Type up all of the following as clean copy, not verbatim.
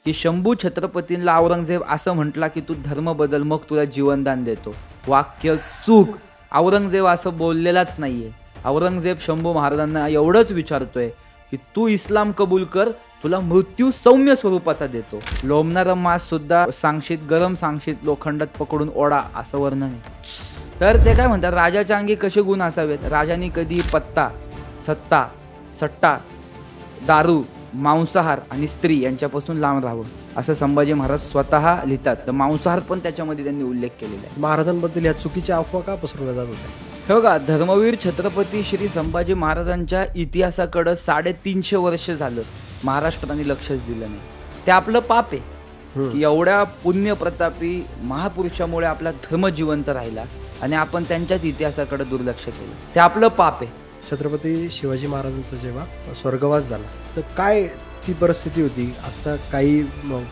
की शंभू छत्रपतींना औरंगजेब असं म्हटला की तू धर्म बदल मग तुला जीवनदान देतो. वाक्य चूक. औरंगजेब असं बोललेलाच नाहीये. औरंगजेब शंभू महाराजांना एवढंच विचारतोय की तू इस्लाम कबूल कर, तुला मृत्यू सौम्य स्वरूपाचा देतो. लोंबणारा मांस सुद्धा सांगशीत गरम सांगशीत लोखंडात पकडून ओढा असं वर्णन आहे. तर ते काय म्हणतात, राजाच्या अंगी कसे गुण असावेत. राजाने कधी पत्ता, सत्ता, सट्टा, दारू, मांसाहार आणि स्त्री यांच्यापासून लांब राहावं असं संभाजी महाराज स्वतः लिहितात. तर मांसाहार पण त्याच्यामध्ये त्यांनी उल्लेख केलेला आहे. महाराजांबद्दल या चुकीच्या अफवा का पसरवल्या जात होत्या? हे बघा, धर्मवीर छत्रपती श्री संभाजी महाराजांच्या इतिहासाकडं 350 वर्ष झालं महाराष्ट्राने लक्षच दिलं नाही. ते आपलं पाप आहे की एवढ्या पुण्यप्रतापी महापुरुषामुळे आपला धर्म जिवंत राहिला आणि आपण त्यांच्याच इतिहासाकडे दुर्लक्ष केलं. ते आपलं पाप आहे. छत्रपती शिवाजी महाराजांचा जेव्हा स्वर्गवास झाला तर काय ती परिस्थिती होती? आता काही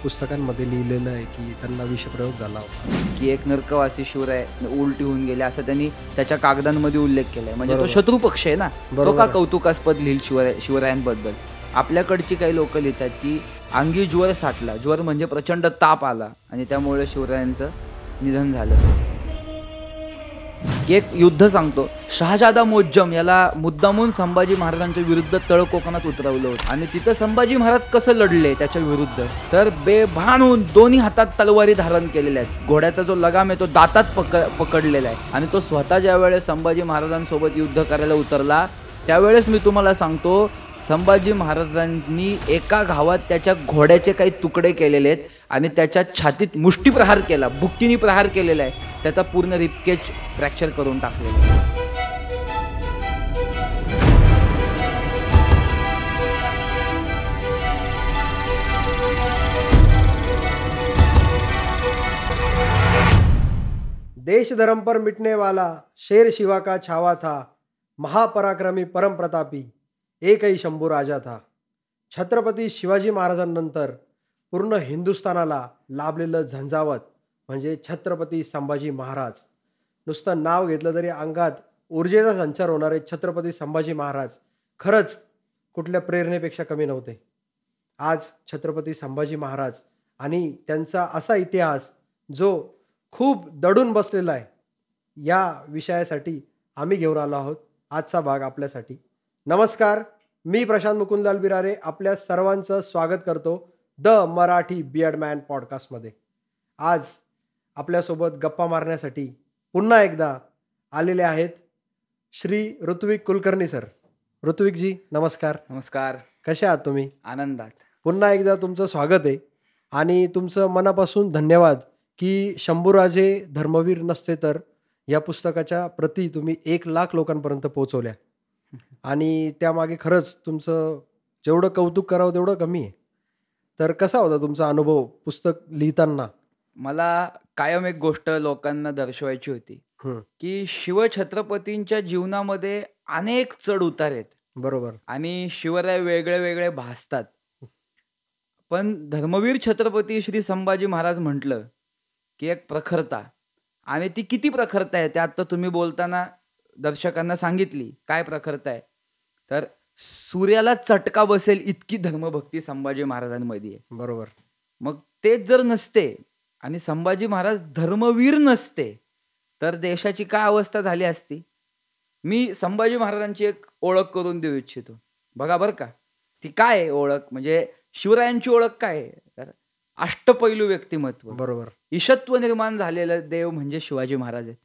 पुस्तकांमध्ये लिहिलेलं आहे की त्यांना विषप्रयोग झाला होता, की एक नरकवासी शिवराय उलटी होऊन गेले असं त्यांनी त्याच्या कागदांमध्ये उल्लेख केलाय. म्हणजे तो शत्रू पक्ष आहे ना, तो का कौतुकास्पद लिहिल शिवरायांबद्दल. आपल्याकडची काही लोक लिहितात की अंगी ज्वर साठला, ज्वर म्हणजे प्रचंड ताप आला आणि त्यामुळे शिवरायांचं निधन झालं. एक युद्ध सांगतो, शहाजादा मोज्जम याला मुद्दामून संभाजी महाराजांच्या विरुद्ध तळ कोकणात उतरवलं होतं आणि तिथं संभाजी महाराज कसं लढले त्याच्या विरुद्ध, तर बेभान होऊन दोन्ही हातात तलवारी धारण केलेल्या आहेत. घोड्याचा जो लगाम आहे तो दातात पकडलेला आहे आणि तो स्वतः ज्या वेळेस संभाजी महाराजांसोबत युद्ध करायला उतरला त्यावेळेस मी तुम्हाला सांगतो, संभाजी महाराजांनी एका घावात त्याच्या घोड्याचे काही तुकडे केलेले आहेत आणि त्याच्या छातीत मुष्टीप्रहार केला, बुक्कीनी प्रहार केलेला आहे. त्याचा पूर्ण रिबकेज फ्रॅक्चर करून टाकलेला आहे. देश धर्म पर मिटने वाला शेर शिवा का छावा था, महापराक्रमी परम प्रतापी एक ही शंभू राजा था. छत्रपती शिवाजी महाराजांनंतर पूर्ण हिंदुस्थानाला लाभलेलं झंझावत म्हणजे छत्रपती संभाजी महाराज. नुसतं नाव घेतलं तरी अंगात ऊर्जेचा संचार होणारे छत्रपती संभाजी महाराज खरंच कुठल्या प्रेरणेपेक्षा कमी नव्हते. आज छत्रपती संभाजी महाराज आणि त्यांचा असा इतिहास जो खूप दडून बसलेला आहे, या विषयासाठी आम्ही घेऊन आलो आहोत आजचा भाग आपल्यासाठी. नमस्कार, मी प्रशांत मुकुंदलाल बिरारे आपल्या सर्वांचं स्वागत करतो द मराठी बियर्डमॅन पॉडकास्टमध्ये. आज आपल्यासोबत गप्पा मारण्यासाठी पुन्हा एकदा आलेले आहेत श्री ऋत्विक कुलकर्णी सर. ऋत्विकजी नमस्कार. नमस्कार. कसे आहात तुम्ही? आनंदात. पुन्हा एकदा तुमचं स्वागत आहे आणि तुमचं मनापासून धन्यवाद की शंभूराजे धर्मवीर नसते तर या पुस्तकाच्या प्रती तुम्ही 1,00,000 लोकांपर्यंत पोहोचवल्या आणि त्यामागे खरंच तुमचं जेवढं कौतुक करावं तेवढं कमी आहे. तर कसा होता तुमचा अनुभव पुस्तक लिहिताना? मला कायम एक गोष्ट लोकांना दर्शवायची होती की शिवछत्रपतींच्या जीवनामध्ये अनेक चढ उतार आहेत. बरोबर. आणि शिवराय वेगळे वेगळे भासतात, पण धर्मवीर छत्रपती श्री संभाजी महाराज म्हटलं की एक प्रखरता. आणि ती किती प्रखरता आहे ते आता तुम्ही बोलताना दर्शकांना सांगितली. काय प्रखरता आहे, तर सूर्याला चटका बसेल इतकी धर्मभक्ती संभाजी महाराजांमध्ये आहे. बरोबर. मग तेच जर नसते आणि संभाजी महाराज धर्मवीर नसते तर देशाची काय अवस्था झाली असती. मी संभाजी महाराजांची एक ओळख करून देऊ इच्छितो. बघा बरं का, ती काय आहे ओळख, म्हणजे शिवरायांची ओळख काय आहे, तर अष्टपैलू व्यक्तिमत्व. बरोबर. ईशत्व निर्माण झालेलं देव म्हणजे शिवाजी महाराज आहेत.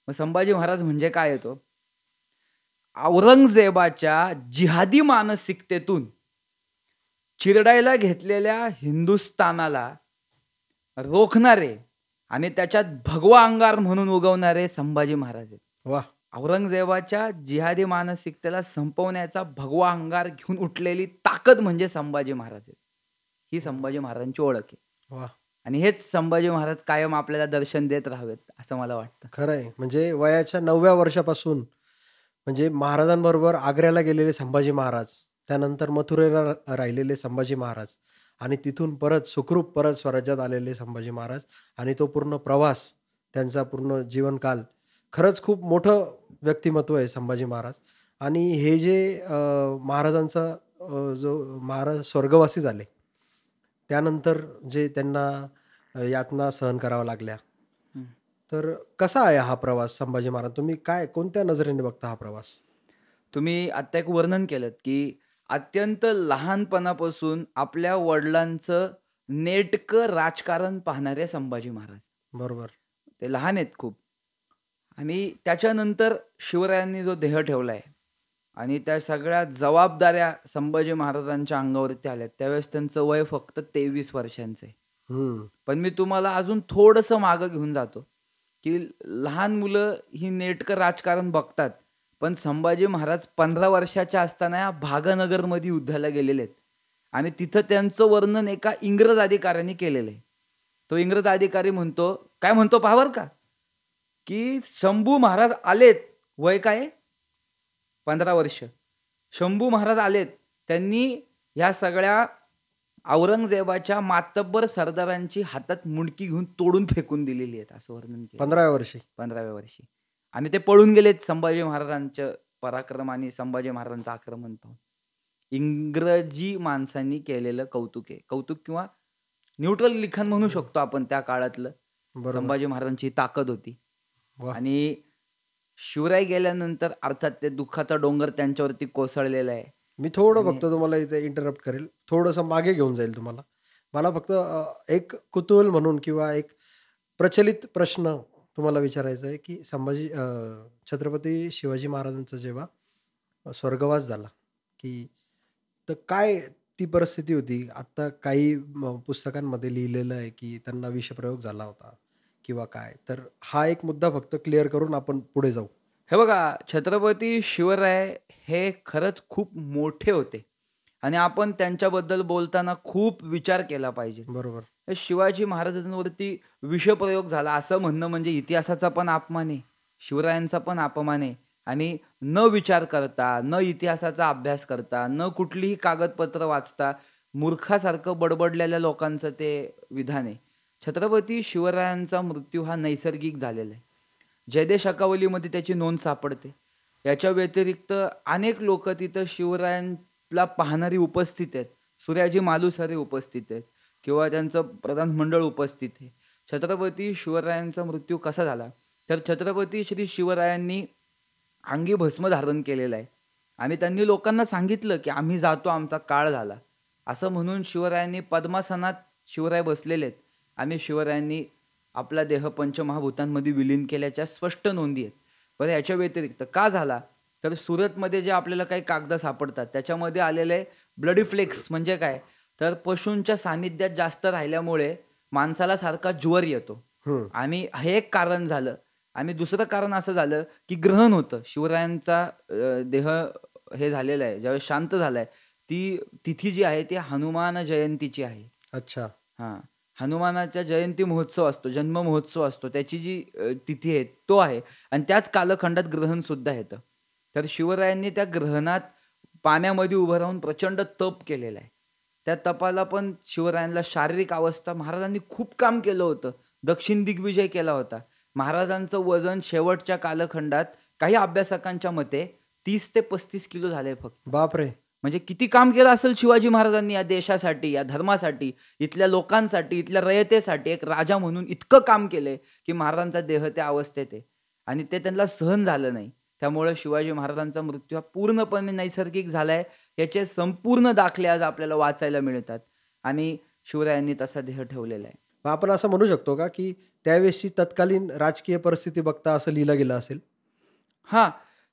मग संभाजी महाराज म्हणजे काय येतो, औरंगजेबाच्या जिहादी मानसिकतेतून चिरडायला घेतलेल्या हिंदुस्थानाला रोखणारे आणि त्याच्यात भगवा अंगार म्हणून उगवणारे संभाजी महाराज आहेत. वा. औरंगजेबाच्या जिहादी मानसिकतेला संपवण्याचा भगवा अंगार घेऊन उठलेली ताकद म्हणजे संभाजी महाराज आहेत. ही संभाजी महाराजांची ओळख आहे. वा. आणि हेच संभाजी महाराज कायम आपल्याला दर्शन देत राहावेत असं मला वाटतं. खरं आहे. म्हणजे वयाच्या 9व्या वर्षापासून म्हणजे महाराजांबरोबर आग्र्याला गेलेले संभाजी महाराज, त्यानंतर मथुरेला राहिलेले संभाजी महाराज आणि तिथून परत सुखरूप परत स्वराज्यात आलेले संभाजी महाराज आणि तो पूर्ण प्रवास, त्यांचा पूर्ण जीवनकाल खरंच खूप मोठं व्यक्तिमत्व आहे संभाजी महाराज. आणि हे जे महाराजांचा जो महाराज स्वर्गवासी झाले त्यानंतर जे त्यांना यातना सहन कराव्या लागल्या. हं. तर कसा आहे हा प्रवास संभाजी महाराज? तुम्ही काय कोणत्या नजरेने बघता हा प्रवास? तुम्ही आत्ता एक वर्णन केलंत, की अत्यंत लहानपणापासून आपल्या वडिलांचं नेटकं राजकारण पाहणारे संभाजी महाराज. बरोबर. ते लहान आहेत खूप आणि त्याच्यानंतर शिवरायांनी जो देह ठेवलाय आणि त्या सगळ्या जबाबदाऱ्या संभाजी महाराजांच्या अंगावरती आल्यात, त्यावेळेस त्यांचं वय फक्त 23 वर्षांचं आहे. हं. पण मी तुम्हाला अजून थोडंसं मागं घेऊन जातो, की लहान मुलं ही नेटकं राजकारण बघतात. पण संभाजी महाराज 15 वर्षाच्या असताना या भागानगरमध्ये युद्धाला गेलेले आहेत आणि तिथं त्यांचं वर्णन एका इंग्रज अधिकाऱ्याने केलेलं आहे. तो इंग्रज अधिकारी म्हणतो, काय म्हणतो पहा बरं का, की शंभू महाराज आलेत, वय काय आहे? 15 वर्ष. शंभू महाराज आलेत. त्यांनी ह्या सगळ्या औरंगजेबाच्या मातब्बर सरदारांची हातात मुंडकी घेऊन तोडून फेकून दिलेली आहेत, असं वर्णन केलं 15व्या वर्षी. 15व्या वर्षी. आणि ते पळून गेलेत संभाजी महाराजांचं पराक्रम आणि संभाजी महाराजांचं आक्रमण पाहून. इंग्रजी माणसांनी केलेलं कौतुक आहे. कौतुक किंवा न्यूट्रल लिखाण म्हणू शकतो आपण त्या काळातलं. बरोबर. संभाजी महाराजांची ताकद होती. वाह! आणि शिवराय गेल्यानंतर अर्थात ते दुःखाचा डोंगर त्यांच्यावरती कोसळलेला आहे. मी थोडं आणि फक्त तुम्हाला इथे इंटरप्ट करेल. थोडंसं मागे घेऊन जाईल तुम्हाला. मला फक्त एक कुतूहल म्हणून किंवा एक प्रचलित प्रश्न तुम्हाला विचारायचा आहे, की छत्रपती शिवाजी महाराजांचा जेव्हा स्वर्गवास झाला, की तर काय ती परिस्थिती होती? आत्ता काही पुस्तकांमध्ये लिहिलेलं आहे, की त्यांना विषप्रयोग झाला होता किंवा काय. तर हा एक मुद्दा फक्त क्लिअर करून आपण पुढे जाऊ. हे बघा, छत्रपती शिवराय हे खरंच खूप मोठे होते आणि आपण त्यांच्याबद्दल बोलताना खूप विचार केला पाहिजे. बरोबर. हे शिवाजी महाराजांवरती विषप्रयोग झाला असं म्हणणं म्हणजे इतिहासाचा पण अपमान आहे, शिवरायांचा पण अपमान आहे आणि न विचार करता, न इतिहासाचा अभ्यास करता, न कुठलीही कागदपत्र वाचता मूर्खासारखं बडबडलेल्या लोकांचं ते विधान आहे. छत्रपती शिवरायांचा मृत्यू हा नैसर्गिक झालेला आहे. जयदेश अकावलीमध्ये त्याची नोंद सापडते. याच्या व्यतिरिक्त अनेक लोकं तिथं शिवरायांना पाहणारी उपस्थित आहेत. सूर्याजी मालुसरे उपस्थित आहेत किंवा त्यांचं प्रधान मंडळ उपस्थित आहे. छत्रपती शिवरायांचा मृत्यू कसा झाला? तर छत्रपती श्री शिवरायांनी अंगी भस्म धारण केलेलं आहे आणि त्यांनी लोकांना सांगितलं, की आम्ही जातो, आमचा काळ झाला. असं म्हणून शिवरायांनी पद्मासनात शिवराय बसलेले आहेत आणि शिवरायांनी आपला देह पंचमहाभूतांमध्ये विलीन केल्याच्या स्पष्ट नोंदी आहेत. बरं, याच्या व्यतिरिक्त का झाला? तर सुरतमध्ये जे आपल्याला काही कागद सापडतात त्याच्यामध्ये आलेले ब्लडी फ्लेक्स म्हणजे काय? तर पशूंच्या सानिध्यात जास्त राहिल्यामुळे माणसाला सारखा ज्वर येतो हं. आणि हे एक कारण झालं. आणि दुसरं कारण असं झालं, की ग्रहण होतं. शिवरायांचा देह हे झालेला आहे, ज्यावेळेस शांत झालाय, ती तिथी जी आहे ती हनुमान जयंतीची आहे. अच्छा. हां. हनुमानाच्या जयंती महोत्सव असतो, जन्म महोत्सव असतो. त्याची जी तिथी आहे तो आहे आणि त्याच कालखंडात ग्रहणसुद्धा येतं. तर शिवरायांनी त्या ग्रहणात पाण्यामध्ये उभं राहून प्रचंड तप केलेलं आहे. त्या तपाला पण शिवरायांना शारीरिक अवस्था महाराजांनी खूप काम केलं होतं. दक्षिण दिग्विजय केला होता. महाराजांचं वजन शेवटच्या कालखंडात काही अभ्यासकांच्या मते 30 ते 35 किलो झालंय फक्त. बापरे! म्हणजे किती काम केलं असेल शिवाजी महाराजांनी या देशासाठी, या धर्मासाठी, इथल्या लोकांसाठी, इथल्या रयतेसाठी. एक राजा म्हणून इतकं काम केलंय, की महाराजांचा देह त्या अवस्थेत आहे आणि ते त्यांना सहन झालं नाही. त्यामुळे शिवाजी महाराजांचा मृत्यू हा पूर्णपणे नैसर्गिक झालाय. याचे संपूर्ण दाखले आज आपल्याला वाचायला मिळतात आणि शिवरायांनी तसा देह ठेवलेला आहे. मग आपण असं म्हणू शकतो का, की त्यावेळेसची तत्कालीन राजकीय परिस्थिती बघता असं लिहिलं गेलं असेल? हां,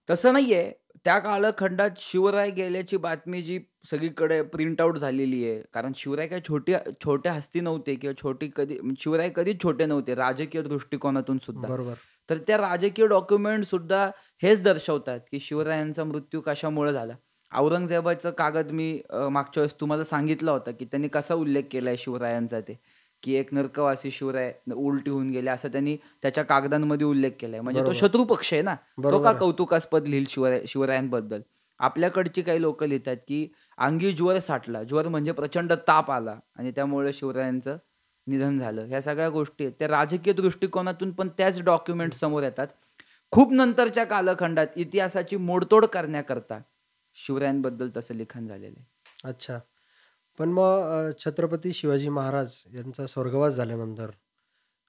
तसं नाहीये. त्या कालखंडात शिवराय गेल्याची बातमी जी सगळीकडे प्रिंट आउट झालेली आहे. कारण शिवराय काही छोट्या हस्ती नव्हते किंवा शिवराय कधीच छोटे नव्हते राजकीय दृष्टिकोनातून सुद्धा. बरोबर. तर त्या राजकीय डॉक्युमेंट सुद्धा हेच दर्शवतात, की शिवरायांचा मृत्यू कशामुळे झाला. औरंगजेबाचं कागद मी मागच्या वेळेस तुम्हाला सांगितला होता, की त्यांनी कसा उल्लेख केलाय शिवरायांचा ते, की एक नरकवासी शिवराय उलटी होऊन गेले असा त्यांनी त्याच्या कागदांमध्ये उल्लेख केलाय. म्हणजे तो बरोबर. शत्रू पक्ष आहे ना. तो बरोबर का आहे. कौतुकास्पद लिहिल शिवरायांबद्दल. आपल्याकडची काही लोकं लिहितात, की अंगी ज्वर साठला. ज्वर म्हणजे प्रचंड ताप आला आणि त्यामुळे शिवरायांचं निधन झालं. ह्या सगळ्या गोष्टी आहेत. त्या राजकीय दृष्टिकोनातून पण त्याच डॉक्युमेंट समोर येतात. खूप नंतरच्या कालखंडात इतिहासाची मोडतोड करण्याकरता शिवरायांबद्दल तसं लिखाण झालेलं आहे. अच्छा. पण मग छत्रपती शिवाजी महाराज यांचा स्वर्गवास झाल्यानंतर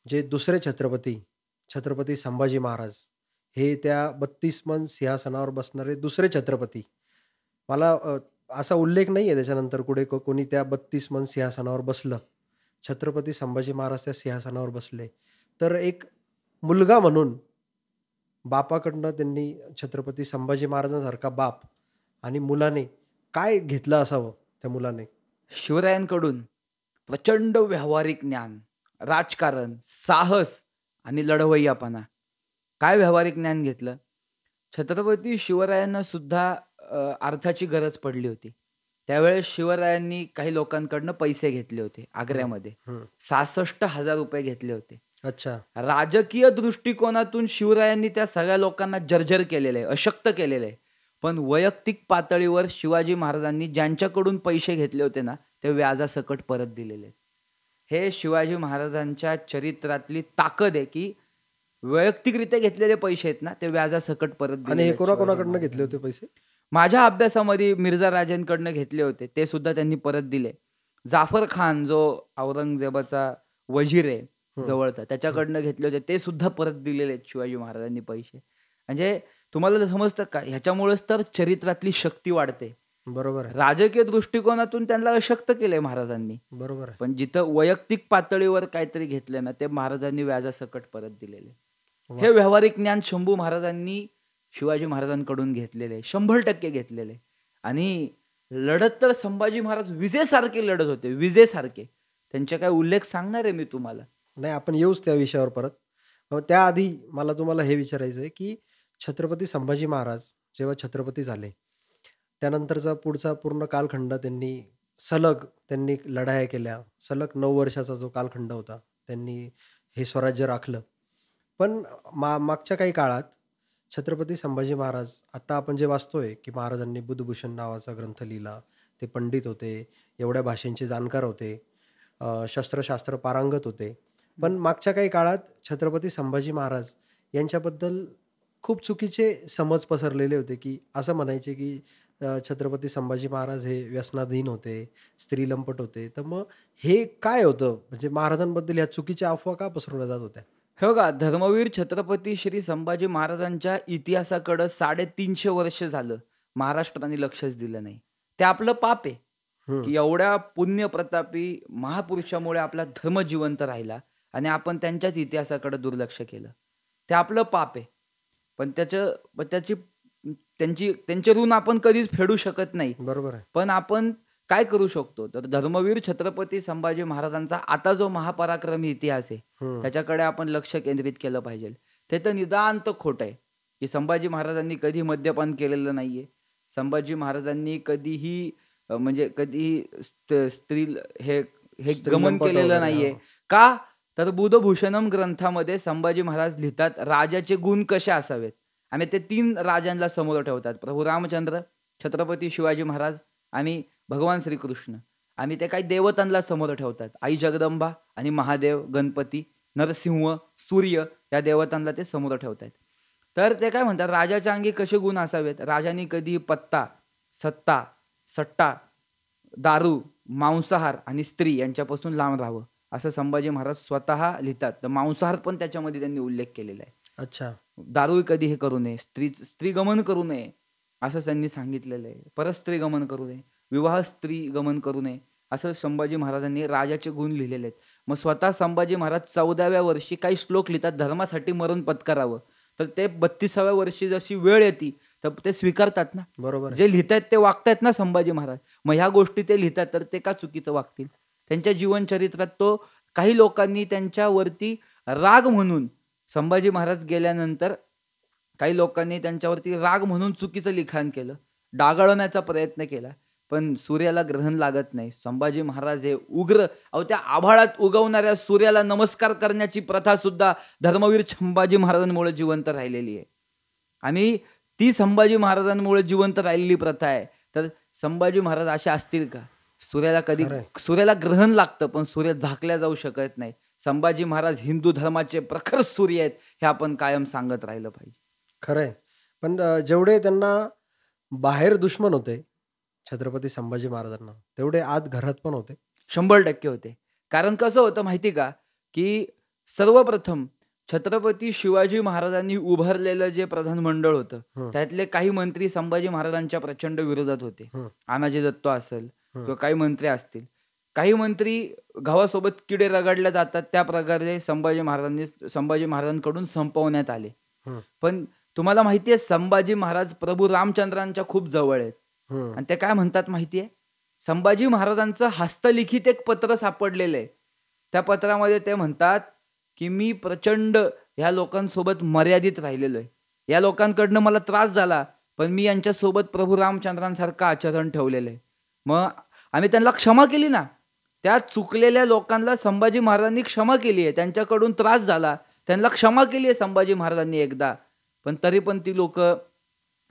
जे दुसरे छत्रपती, छत्रपती संभाजी महाराज हे त्या 32 मन सिंहासनावर बसणारे दुसरे छत्रपती. मला असा उल्लेख नाही आहे त्याच्यानंतर कुठे कोणी त्या 32 मन सिंहासनावर बसलं. छत्रपती संभाजी महाराज त्या सिंहासनावर बसले. तर एक मुलगा म्हणून बापाकडनं त्यांनी छत्रपती संभाजी महाराजांसारखा बाप आणि मुलाने काय घेतलं असावं त्या मुलाने? शिवरायांकडून प्रचंड व्यावहारिक ज्ञान, राजकारण, साहस आणि लढवय्यापणा. काय व्यावहारिक ज्ञान घेतलं? छत्रपती शिवरायांना सुद्धा अर्थाची गरज पडली होती. त्यावेळेस शिवरायांनी काही लोकांकडनं पैसे घेतले होते हं, आग्र्यामध्ये. हं. 66,000 रुपये घेतले होते. अच्छा. राजकीय दृष्टिकोनातून शिवरायांनी त्या सगळ्या लोकांना जर्जर केलेलं आहे, अशक्त केलेलं आहे. पण वैयक्तिक पातळीवर शिवाजी महाराजांनी ज्यांच्याकडून पैसे घेतले होते ना, ते व्याजासकट परत दिलेले आहेत. हे शिवाजी महाराजांच्या चरित्रातली ताकद आहे, की वैयक्तिकरित्या घेतलेले पैसे आहेत ना, ते व्याजासकट परत आणि दिलेले हे आहेत शिवाजी कोणाकोणाकडनं घेतले महाराजांनी. होते पैसे? माझ्या अभ्यासामध्ये मिर्झा राजेंकडनं घेतले होते, ते सुद्धा त्यांनी परत दिले. जाफर खान जो औरंगजेबाचा वजीर आहे हं, जवळचा, हं. त्याच्याकडनं घेतले होते, ते सुद्धा परत दिलेले आहेत शिवाजी महाराजांनी पैसे. म्हणजे तुम्हाला तर समजतं का, ह्याच्यामुळेच तर चरित्रातली शक्ती वाढते. बरोबर आहे. राजकीय दृष्टिकोनातून त्यांना अशक्त केलंय महाराजांनी. बरोबर आहे. पण जिथं वैयक्तिक पातळीवर काहीतरी घेतलं ना, ते महाराजांनी व्याजासकट परत दिलेले. हे वाह! व्यावहारिक ज्ञान शंभू महाराजांनी शिवाजी महाराजांकडून घेतलेले आहे. 100% घेतलेले आहे. आणि लढत तर संभाजी महाराज विजेसारखे लढत होते, विजेसारखे. त्यांचे काय उल्लेख सांगणार आहे मी तुम्हाला. नाही, आपण येऊच त्या विषयावर परत. मग त्याआधी मला तुम्हाला हे विचारायचं आहे, की छत्रपती संभाजी महाराज जेव्हा छत्रपती झाले, त्यानंतरचा पुढचा पूर्ण कालखंड त्यांनी लढाया केल्या. सलग 9 वर्षाचा जो कालखंड होता, त्यांनी हे स्वराज्य राखलं. पण मागच्या काही काळात छत्रपती संभाजी महाराज आता आपण जे वाचतोय, की महाराजांनी बुधभूषण नावाचा ग्रंथ लिहिला. ते पंडित होते, एवढ्या भाषांचे जाणकार होते, शस्त्रशास्त्र पारंगत होते. पण मागच्या काही काळात छत्रपती संभाजी महाराज यांच्याबद्दल खूप चुकीचे समज पसरलेले होते, की असं म्हणायचे, की छत्रपती संभाजी महाराज हे व्यसनाधीन होते, स्त्रीलंपट होते. तर मग हे काय होतं? म्हणजे महाराजांबद्दल ह्या चुकीच्या अफवा का पसरवल्या जात होत्या? हे बघा, धर्मवीर छत्रपती श्री संभाजी महाराजांच्या इतिहासाकडं 350 वर्ष झालं महाराष्ट्राने लक्षच दिलं नाही. ते आपलं पाप आहे, हं. की एवढ्या पुण्यप्रतापी महापुरुषामुळे आपला धर्म जिवंत राहिला आणि आपण त्यांच्याच इतिहासाकडे दुर्लक्ष केलं. ते आपलं पाप आहे. पण त्याची त्यांचे ऋण आपण कधीच फेडू शकत नाही. बरोबर आहे. पण आपण काय करू शकतो? तर धर्मवीर छत्रपती संभाजी महाराजांचा आता जो महापराक्रमी इतिहास आहे, हं. त्याच्याकडे आपण लक्ष केंद्रित केलं पाहिजे. ते तर नितांत खोटं आहे, की संभाजी महाराजांनी कधी मद्यपान केलेलं नाहीये. संभाजी महाराजांनी कधीही म्हणजे कधीही स्त्री हे हे गमन स्त्रीलंपट केलेलं वगैरे. नाहीये. हां. का? तर बुधभूषणम ग्रंथामध्ये संभाजी महाराज लिहितात राजाचे गुण कसे असावेत आणि ते 3 राजांना समोर ठेवतात. प्रभू रामचंद्र, छत्रपती शिवाजी महाराज आणि भगवान श्रीकृष्ण. आणि ते काही देवतांना समोर ठेवतात. आई जगदंबा आणि महादेव, गणपती, नरसिंह, सूर्य या देवतांना ते समोर ठेवतात. तर ते काय म्हणतात, राजाच्या अंगी कसे गुण असावेत? राजांनी कधी पत्ता, सत्ता, सट्टा, दारू, मांसाहार आणि स्त्री यांच्यापासून लांब राहावं, असं संभाजी महाराज स्वतः लिहितात. तर मांसाहार पण त्याच्यामध्ये त्यांनी उल्लेख केलेला आहे. अच्छा. दारू कधी हे करू नये, स्त्री गमन करू नये, असं त्यांनी सांगितलेलं आहे. परस्त्री गमन करू नये, विवाह स्त्री गमन करू नये, असं संभाजी महाराजांनी राजाचे गुण लिहिलेले आहेत. मग स्वतः संभाजी महाराज 14व्या वर्षी काही श्लोक लिहितात, धर्मासाठी मरण पत्करावं. तर ते 32व्या वर्षी जशी वेळ येते तर ते स्वीकारतात ना. बरोबर आहे. जे लिहितायत ते वागतायत ना संभाजी महाराज. मग ह्या गोष्टी ते लिहितात तर ते का चुकीचं वागतील? त्यांच्या जीवनचरित्रात तो काही लोकांनी त्यांच्यावरती राग म्हणून संभाजी महाराज गेल्यानंतर काही लोकांनी त्यांच्यावरती राग म्हणून चुकीचं लिखाण केलं, डागाळण्याचा प्रयत्न केला. पण सूर्याला ग्रहण लागत नाही. संभाजी महाराज हे उग्र, त्या आभाळात उगवणाऱ्या सूर्याला नमस्कार करण्याची प्रथा सुद्धा धर्मवीर संभाजी महाराजांमुळे जिवंत राहिलेली आहे. आणि ती संभाजी महाराजांमुळे जिवंत राहिलेली प्रथा आहे. तर संभाजी महाराज असे असतील का? खरं आहे. सूर्याला ग्रहण लागतं, पण सूर्य झाकल्या जाऊ शकत नाही. संभाजी महाराज हिंदू धर्माचे प्रखर सूर्य आहेत, हे आपण कायम सांगत राहिलं पाहिजे. खरं आहे. पण जेवढे त्यांना बाहेर दुश्मन होते, छत्रपती संभाजी महाराजांना तेवढे आत घरात पण होते. 100% होते. कारण कसं होतं माहिती का, की सर्वप्रथम छत्रपती शिवाजी महाराजांनी उभारलेलं जे प्रधान मंडळ होतं, हं, त्यातले काही मंत्री संभाजी महाराजांच्या प्रचंड विरोधात होते. हं, आनाजी दत्तो असेल हं, किंवा काही मंत्री असतील. काही मंत्री गावासोबत किडे रगडल्या जातात, त्या प्रकारे संभाजी महाराजांकडून संपवण्यात आले. हं, पण तुम्हाला माहिती आहे संभाजी महाराज प्रभू रामचंद्रांच्या खूप जवळ आहेत. हं, आणि ते काय म्हणतात माहिती आहे? संभाजी महाराजांचं हस्तलिखित एक पत्र सापडलेलं आहे. त्या पत्रामध्ये ते म्हणतात, की "मी प्रचंड ह्या लोकांसोबत मर्यादित राहिलेलो आहे. या लोकांकडनं मला त्रास झाला, पण मी यांच्यासोबत प्रभू रामचंद्रांसारखं आचरण ठेवलेलं आहे." मग आम्ही त्यांना क्षमा केली ना. त्या चुकलेल्या लोकांना संभाजी महाराजांनी क्षमा केली आहे. त्यांच्याकडून त्रास झाला. त्यांना क्षमा केली आहे संभाजी महाराजांनी एकदा. पण तरी पण ती लोकं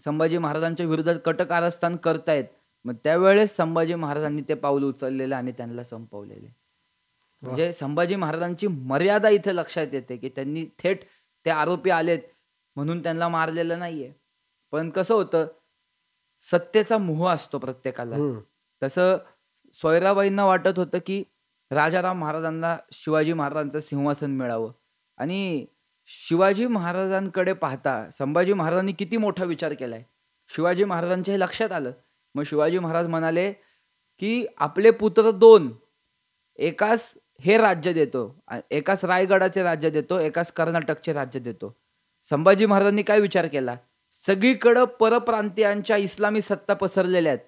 संभाजी महाराजांच्या विरोधात कट कारस्थान करतायत. मग त्यावेळेस संभाजी महाराजांनी ते पाऊल उचललेलं आणि त्यांना संपवलेलं. वाह! म्हणजे संभाजी महाराजांची मर्यादा इथे लक्षात येते, की त्यांनी थेट ते आरोपी आलेत म्हणून त्यांना मारलेलं नाहीये. पण कसं होतं, सत्तेचा मोह असतो प्रत्येकाला. हं, तसं सोयराबाईंना वाटत होतं, की राजाराम महाराजांना शिवाजी महाराजांचं सिंहासन मिळावं आणि शिवाजी महाराजांकडे पाहता संभाजी महाराजांनी किती मोठा विचार केलाय. शिवाजी महाराजांच्या हे लक्षात आलं. मग शिवाजी महाराज म्हणाले, की आपले पुत्र 2 एकास हे राज्य देतो, एकास रायगडाचे राज्य देतो, एकास कर्नाटकचे राज्य देतो. संभाजी महाराजांनी काय विचार केला? सगळीकडं परप्रांतीयांच्या इस्लामी सत्ता पसरलेल्या आहेत.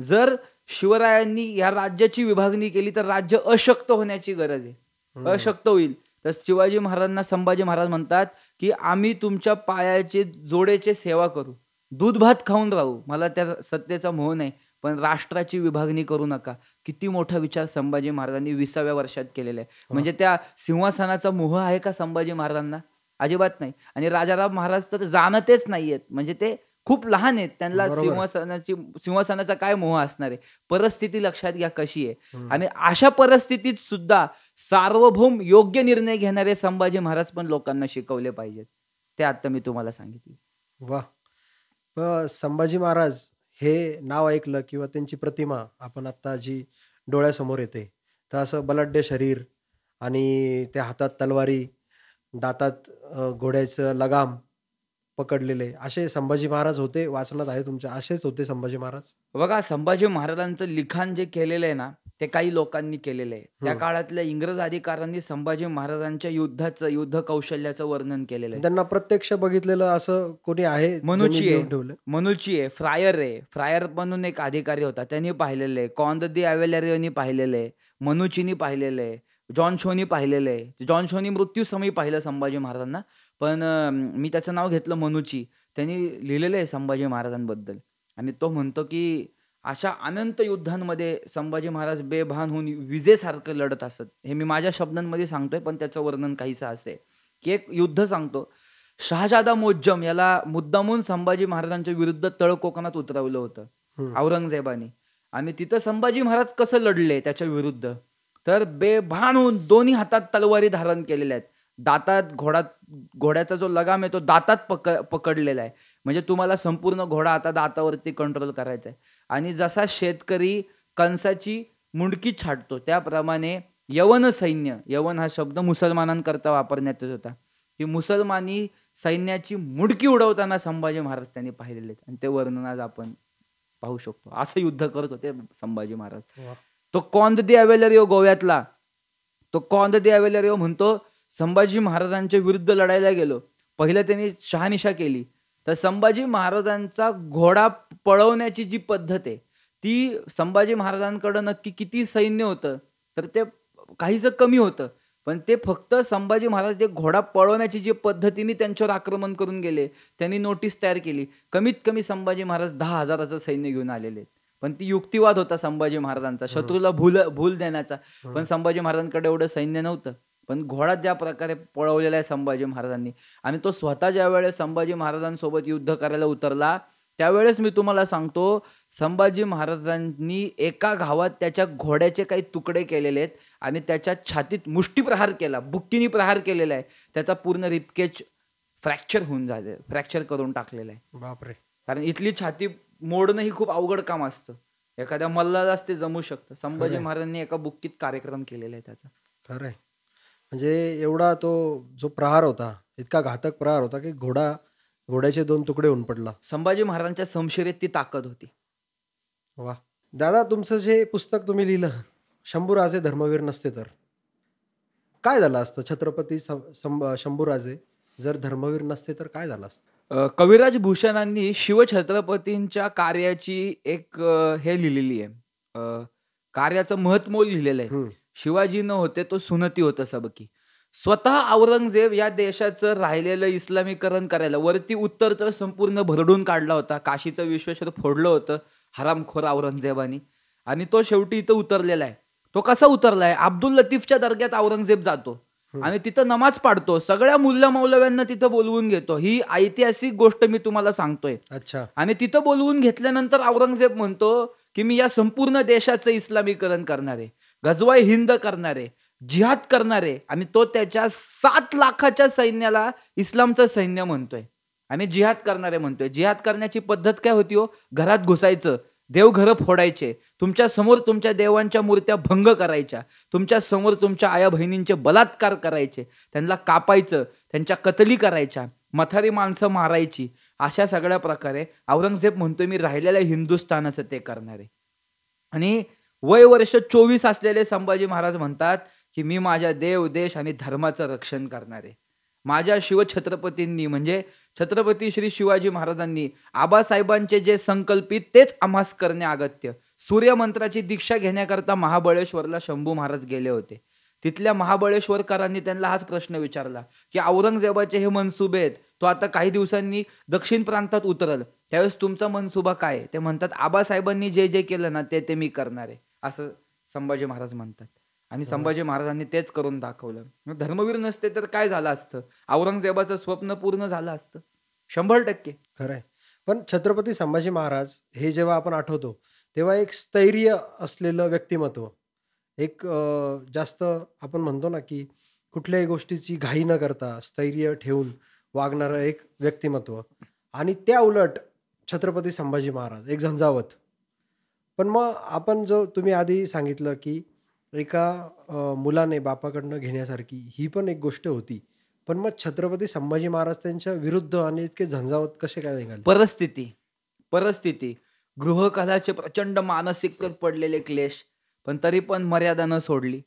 जर शिवरायांनी या राज्याची विभागणी केली तर राज्य अशक्त होण्याची गरज आहे. हं. अशक्त होईल. तर शिवाजी महाराजांना संभाजी महाराज म्हणतात, की "आम्ही तुमच्या पायाचे जोडेचे सेवा करू. दूध-भात खाऊन राहू. मला त्या सत्तेचा मोह नाही. पण राष्ट्राची विभागणी करू नका." किती मोठा विचार संभाजी महाराजांनी 20व्या वर्षात केलेला आहे. वाह! म्हणजे त्या सिंहासनाचा मोह आहे का संभाजी महाराजांना? अजिबात नाही. आणि राजाराम महाराज तर जाणतेच नाहीयेत. म्हणजे ते खूप लहान आहेत. त्यांना बरोबर. सिंहासनाचा काय मोह असणार आहे? परिस्थिती लक्षात घ्या कशी आहे. हं. आणि अशा परिस्थितीत सुद्धा सार्वभौम योग्य निर्णय घेणारे संभाजी महाराज पण लोकांना शिकवले पाहिजेत. ते आता मी तुम्हाला सांगितले. वाह! संभाजी महाराज हे नाव ऐकलं किंवा त्यांची प्रतिमा आपण आत्ता जी डोळ्यासमोर येते, तर असं बलाढ्य शरीर आणि त्या हातात तलवारी, दातात घोड्याचं लगाम पकडलेले, असे संभाजी महाराज होते. वाचनात आहे तुमच्या, असेच होते संभाजी महाराज? बघा संभाजी महाराजांचं लिखाण जे केलेलं आहे ना, ते काही लोकांनी केलेलं आहे. त्या हं. काळातल्या इंग्रज अधिकाऱ्यांनी संभाजी महाराजांच्या युद्ध कौशल्याचं वर्णन केलेलं आहे. त्यांना प्रत्यक्ष बघितलेलं असं कोणी आहे ज्यांनी मनुची आहे. लिहून ठेवलं? मनुची आहे, फ्रायर आहे. फ्रायर म्हणून एक अधिकारी होता. त्यांनी पाहिलेलं आहे. कॉन दी अवेलेरियोनी पाहिलेलं आहे. मनुचीनी पाहिलेलं आहे. जॉन शोनी पाहिलेलं आहे. जॉन शोनी मृत्यूसमयी पाहिलं संभाजी महाराजांना. पण मी त्याचं नाव घेतलं मनुची. त्यांनी लिहिलेलं आहे संभाजी महाराजांबद्दल आणि तो म्हणतो, की अशा अनंत युद्धांमध्ये संभाजी महाराज बेभान होऊन विजेसारखं लढत असत. हे मी माझ्या शब्दांमध्ये सांगतोय, पण त्याचं वर्णन काहीसं असं आहे, की एक युद्ध सांगतो. शहाजादा मोज्जम याला मुद्दामून संभाजी महाराजांच्या विरुद्ध तळकोकणात उतरवलं होतं हं. औरंगजेबाने आणि तिथं संभाजी महाराज कसं लढले त्याच्या विरुद्ध तर बेभान होऊन दोन्ही हातात तलवारी धारण केलेल्या आहेत. दातात घोड्याचा जो लगाम आहे तो दातात पकडलेला आहे. म्हणजे तुम्हाला संपूर्ण घोडा आता दातावरती कंट्रोल करायचा आहे. आणि जसा शेतकरी कणसाची मुंडकी छाटतो त्याप्रमाणे यवन सैन्य, यवन हा शब्द मुसलमानांकरता वापरण्यात येत होता, की मुसलमानी सैन्याची मुंडकी उडवताना संभाजी महाराज त्यांनी पाहिलेले आहेत आणि ते वर्णन आज आपण पाहू शकतो. असं युद्ध करत होते संभाजी महाराज. वाह! तो कॉन्द दी अवेलेरियो गोव्यातला, तो कॉन्द दी अवेलेरियो म्हणतो संभाजी महाराजांच्या विरुद्ध लढायला गेलो. पहिलं त्यांनी शहानिशा केली. तर संभाजी महाराजांचा घोडा पळवण्याची जी पद्धत आहे, ती संभाजी महाराजांकडं नक्की किती सैन्य होतं, तर ते काहीसं कमी होतं. पण ते फक्त संभाजी महाराज जे घोडा पळवण्याची जी पद्धतीने त्यांच्यावर आक्रमण करून गेले, त्यांनी नोटीस तयार केली. कमीत कमी संभाजी महाराज 10,000चं सैन्य घेऊन आलेले आहेत. पण ती युक्तिवाद होता संभाजी महाराजांचा, शत्रूला भूल देण्याचा. पण संभाजी महाराजांकडे एवढं सैन्य नव्हतं. पण घोडा ज्या प्रकारे पळवलेला आहे संभाजी महाराजांनी आणि तो स्वतः ज्यावेळेस संभाजी महाराजांसोबत युद्ध करायला उतरला, त्यावेळेस मी तुम्हाला सांगतो संभाजी महाराजांनी एका घावात त्याच्या घोड्याचे काही तुकडे केलेले आहेत आणि त्याच्या छातीत मुष्टीप्रहार केला, बुक्कीनी प्रहार केलेला आहे. त्याचा पूर्ण रिबकेज फ्रॅक्चर करून टाकलेला आहे. बापरे! कारण इथली छाती मोडणं ही खूप अवघड काम असतं. एखाद्या मल्लालाच ते जमू शकतं. संभाजी खरंय. महाराजांनी एका बुक्कीत कार्यक्रम केलेला आहे त्याचा. खरंय. म्हणजे एवढा तो जो प्रहार होता, इतका घातक प्रहार होता, की घोड्याचे 2 तुकडे होऊन पडला. संभाजी महाराजांच्या समशिरेत ती ताकद होती. वाह! दादा तुमचं जे पुस्तक तुम्ही लिहिलं, शंभूराजे धर्मवीर नसते तर, काय झालं असतं? छत्रपती शंभूराजे जर धर्मवीर नसते तर काय झालं असतं? कविराज भूषणांनी शिवछत्रपतींच्या कार्याची एक हे लिहिलेली आहे. कार्याचं महत्त्व लिहिलेलं आहे. हं. शिवाजी न होते तो सुनती होतं सबकी. स्वतः औरंगजेब या देशाचं राहिलेलं इस्लामीकरण करायला वरती उत्तर तर संपूर्ण भरडून काढला होता. काशीचं विश्वेश्वर फोडलं होतं हरामखोर औरंगजेबानी आणि तो शेवटी इथं उतरलेला आहे. तो कसा उतरलाय? अब्दुल लतीफच्या दर्ग्यात औरंगजेब जातो आणि तिथं नमाज पाडतो. सगळ्या मुल्ला मौलव्यांना तिथं बोलवून घेतो. ही ऐतिहासिक गोष्ट मी तुम्हाला सांगतोय. अच्छा. आणि तिथं बोलवून घेतल्यानंतर औरंगजेब म्हणतो, की मी या संपूर्ण देशाचं इस्लामीकरण करणार आहे. गजवाई हिंद करणार आहे. जिहाद करणार आहे आणि तो त्याच्या 7 लाखाच्या सैन्याला इस्लामचं सैन्य म्हणतोय आणि जिहाद करणार आहे म्हणतोय. जिहाद करण्याची पद्धत काय होती हो? घरात घुसायचं, देवघरं फोडायचे, तुमच्या समोर तुमच्या देवांच्या मूर्त्या भंग करायच्या, तुमच्या समोर तुमच्या आया बहिणींचे बलात्कार करायचे, त्यांना कापायचं, त्यांच्या कतली करायच्या, मथारी माणसं मारायची. अशा सगळ्या प्रकारे औरंगजेब म्हणतोय मी राहिलेल्या हिंदुस्थानाचं ते करणार आहे. आणि वय वर्ष 24 असलेले संभाजी महाराज म्हणतात, की मी माझ्या देव, देश आणि धर्माचं रक्षण करणार आहे. माझ्या शिवछत्रपतींनी म्हणजे छत्रपती श्री शिवाजी महाराजांनी आबासाहेबांचे जे संकल्पित तेच आम्हास करणे अगत्य. सूर्यमंत्राची दीक्षा घेण्याकरता महाबळेश्वरला शंभू महाराज गेले होते. तिथल्या महाबळेश्वरकरांनी त्यांना हाच प्रश्न विचारला, की औरंगजेबाचे हे मनसुबे आहेत, तो आता काही दिवसांनी दक्षिण प्रांतात उतरल, त्यावेळेस तुमचा मनसुबा काय आहे? ते म्हणतात आबासाहेबांनी जे जे केलं ना ते ते मी करणार आहे, असं संभाजी महाराज म्हणतात. आणि संभाजी महाराजांनी तेच करून दाखवलं. मग धर्मवीर नसते तर काय झालं असतं? औरंगजेबाचं स्वप्न पूर्ण झालं असतं 100%. खरंय. पण छत्रपती संभाजी महाराज हे जेव्हा आपण आठवतो, तेव्हा एक स्थैर्य असलेलं व्यक्तिमत्व, एक जास्त आपण म्हणतो ना, की कुठल्याही गोष्टीची घाई न करता स्थैर्य ठेवून वागणारं एक व्यक्तिमत्व आणि त्या उलट छत्रपती संभाजी महाराज एक झंझावत. पण मग आपण जो तुम्ही आधी सांगितलं, की एका मुलाने बापाकडनं घेण्यासारखी ही पण एक गोष्ट होती. पण मग छत्रपती संभाजी महाराज त्यांच्या विरुद्ध आणि इतके झंझावत कसे काय निघाले? परिस्थिती गृहकलाचे प्रचंड मानसिकतेत पडलेले क्लेश, पण तरी पण मर्यादा न सोडली.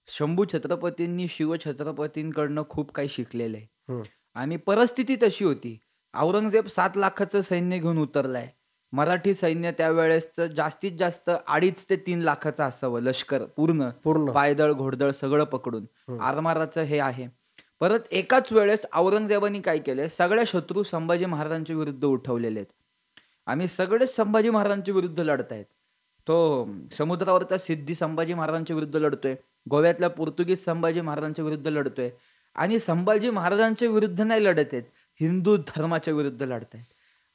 शंभू छत्रपतींनी शिवछत्रपतींकडनं खूप काही शिकलेलं आहे. हं. आणि परिस्थिती तशी होती. औरंगजेब 7 लाखाचं सैन्य घेऊन उतरलाय. मराठी सैन्य त्यावेळेसचं जास्तीत जास्त 2.5 ते 3 लाखाचं असावं लष्कर पूर्ण पायदळ घोडदळ सगळं पकडून. आरमाराचं हे आहे. परत एकाच वेळेस औरंगजेबाने काय केलंय, सगळ्या शत्रू संभाजी महाराजांच्या विरुद्ध उठवलेले आहेत आणि सगळेच संभाजी महाराजांच्या विरुद्ध लढतायत. तो समुद्रावरचा सिद्धी संभाजी महाराजांच्या विरुद्ध लढतोय, गोव्यातल्या पोर्तुगीज संभाजी महाराजांच्या विरुद्ध लढतोय आणि संभाजी महाराजांच्या विरुद्ध नाही लढत आहेत, हिंदू धर्माच्या विरुद्ध लढत आहेत.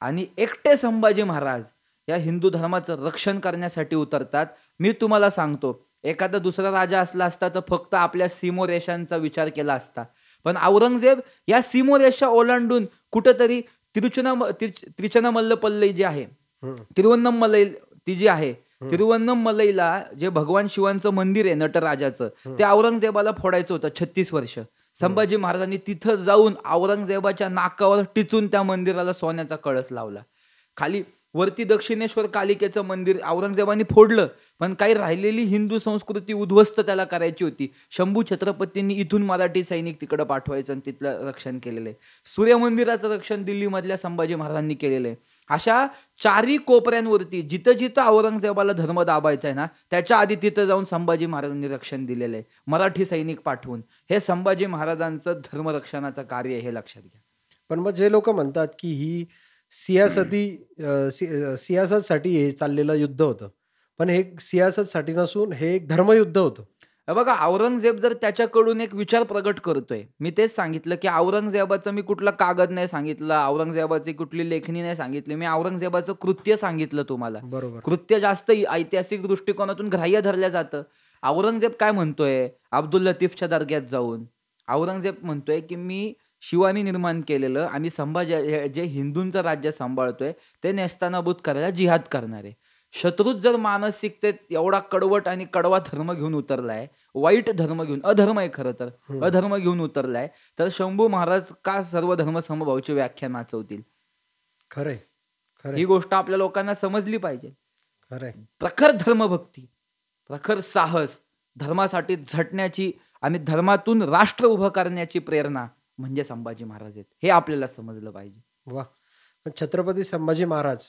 आणि एकटे संभाजी महाराज या हिंदू धर्माचं रक्षण करण्यासाठी उतरतात. मी तुम्हाला सांगतो, एखादा दुसरा राजा असला असता तर फक्त आपल्या सीमोरेषांचा विचार केला असता, पण औरंगजेब या सीमोरेषा ओलांडून कुठंतरी त्रिचनामल्लपल्ली जी आहे, तिरुवन्नमलई ती जी आहे, तिरुवन्नमलईला जे भगवान शिवांचं मंदिर आहे नटराजाचं, ते औरंगजेबाला फोडायचं होतं 36 वर्ष. संभाजी महाराजांनी तिथं जाऊन औरंगजेबाच्या नाकावर टिचून त्या मंदिराला सोन्याचा कळस लावला. खाली वरती दक्षिणेश्वर कालिकेचं मंदिर औरंगजेबाने फोडलं, पण काही राहिलेली हिंदू संस्कृती उद्ध्वस्त त्याला करायची होती. शंभू छत्रपतींनी इथून मराठी सैनिक तिकडं पाठवायचं आणि तिथलं रक्षण केलेलं आहे. सूर्य मंदिराचं रक्षण दिल्लीमधल्या संभाजी महाराजांनी केलेलं आहे. अशा 4ही कोपऱ्यांवरती जिथं जिथं औरंगजेबाला धर्म दाबायचा आहे ना, त्याच्या आधी तिथं जाऊन संभाजी महाराजांनी रक्षण दिलेलं आहे मराठी सैनिक पाठवून. हे संभाजी महाराजांचं धर्मरक्षणाचं कार्य आहे, हे लक्षात घ्या. पण मग जे लोक म्हणतात, की ही सियासतसाठी हे चाललेलं युद्ध होतं, पण हे सियासतसाठी नसून हे एक धर्मयुद्ध होतं. बघा, औरंगजेब जर त्याच्याकडून एक विचार प्रगट करतोय, मी तेच सांगितलं की औरंगजेबाचं मी कुठला कागद नाही सांगितलं, औरंगजेबाची कुठली लेखणी नाही सांगितली, मी औरंगजेबाचं कृत्य सांगितलं तुम्हाला. बरोबर. कृत्य जास्त ऐतिहासिक दृष्टिकोनातून ग्राह्य धरलं जातं. औरंगजेब काय म्हणतोय अब्दुल लतीफच्या दर्ग्यात जाऊन? औरंगजेब म्हणतोय की मी शिवानी निर्माण केलेलं आणि संभाजी जे हिंदूंचं राज्य सांभाळतोय ते नेस्तानाबूत करायला जिहाद करणार आहे. शत्रूच जर मानसिकतेत एवढा कडवट आणि कडवा धर्म घेऊन उतरलाय, वाईट धर्म घेऊन, अधर्म आहे खरं तर, हम्म. अधर्म घेऊन उतरलाय, तर शंभू महाराज का सर्व धर्म समभावची व्याख्या नाचवतील? खरंय खरंय ही गोष्ट आपल्या लोकांना समजली पाहिजे. खरंय प्रखर धर्मभक्ती, प्रखर साहस, धर्मासाठी झटण्याची आणि धर्मातून राष्ट्र उभं करण्याची प्रेरणा म्हणजे संभाजी महाराज आहेत. हे आपल्याला समजलं पाहिजे. वा. पण छत्रपती संभाजी महाराज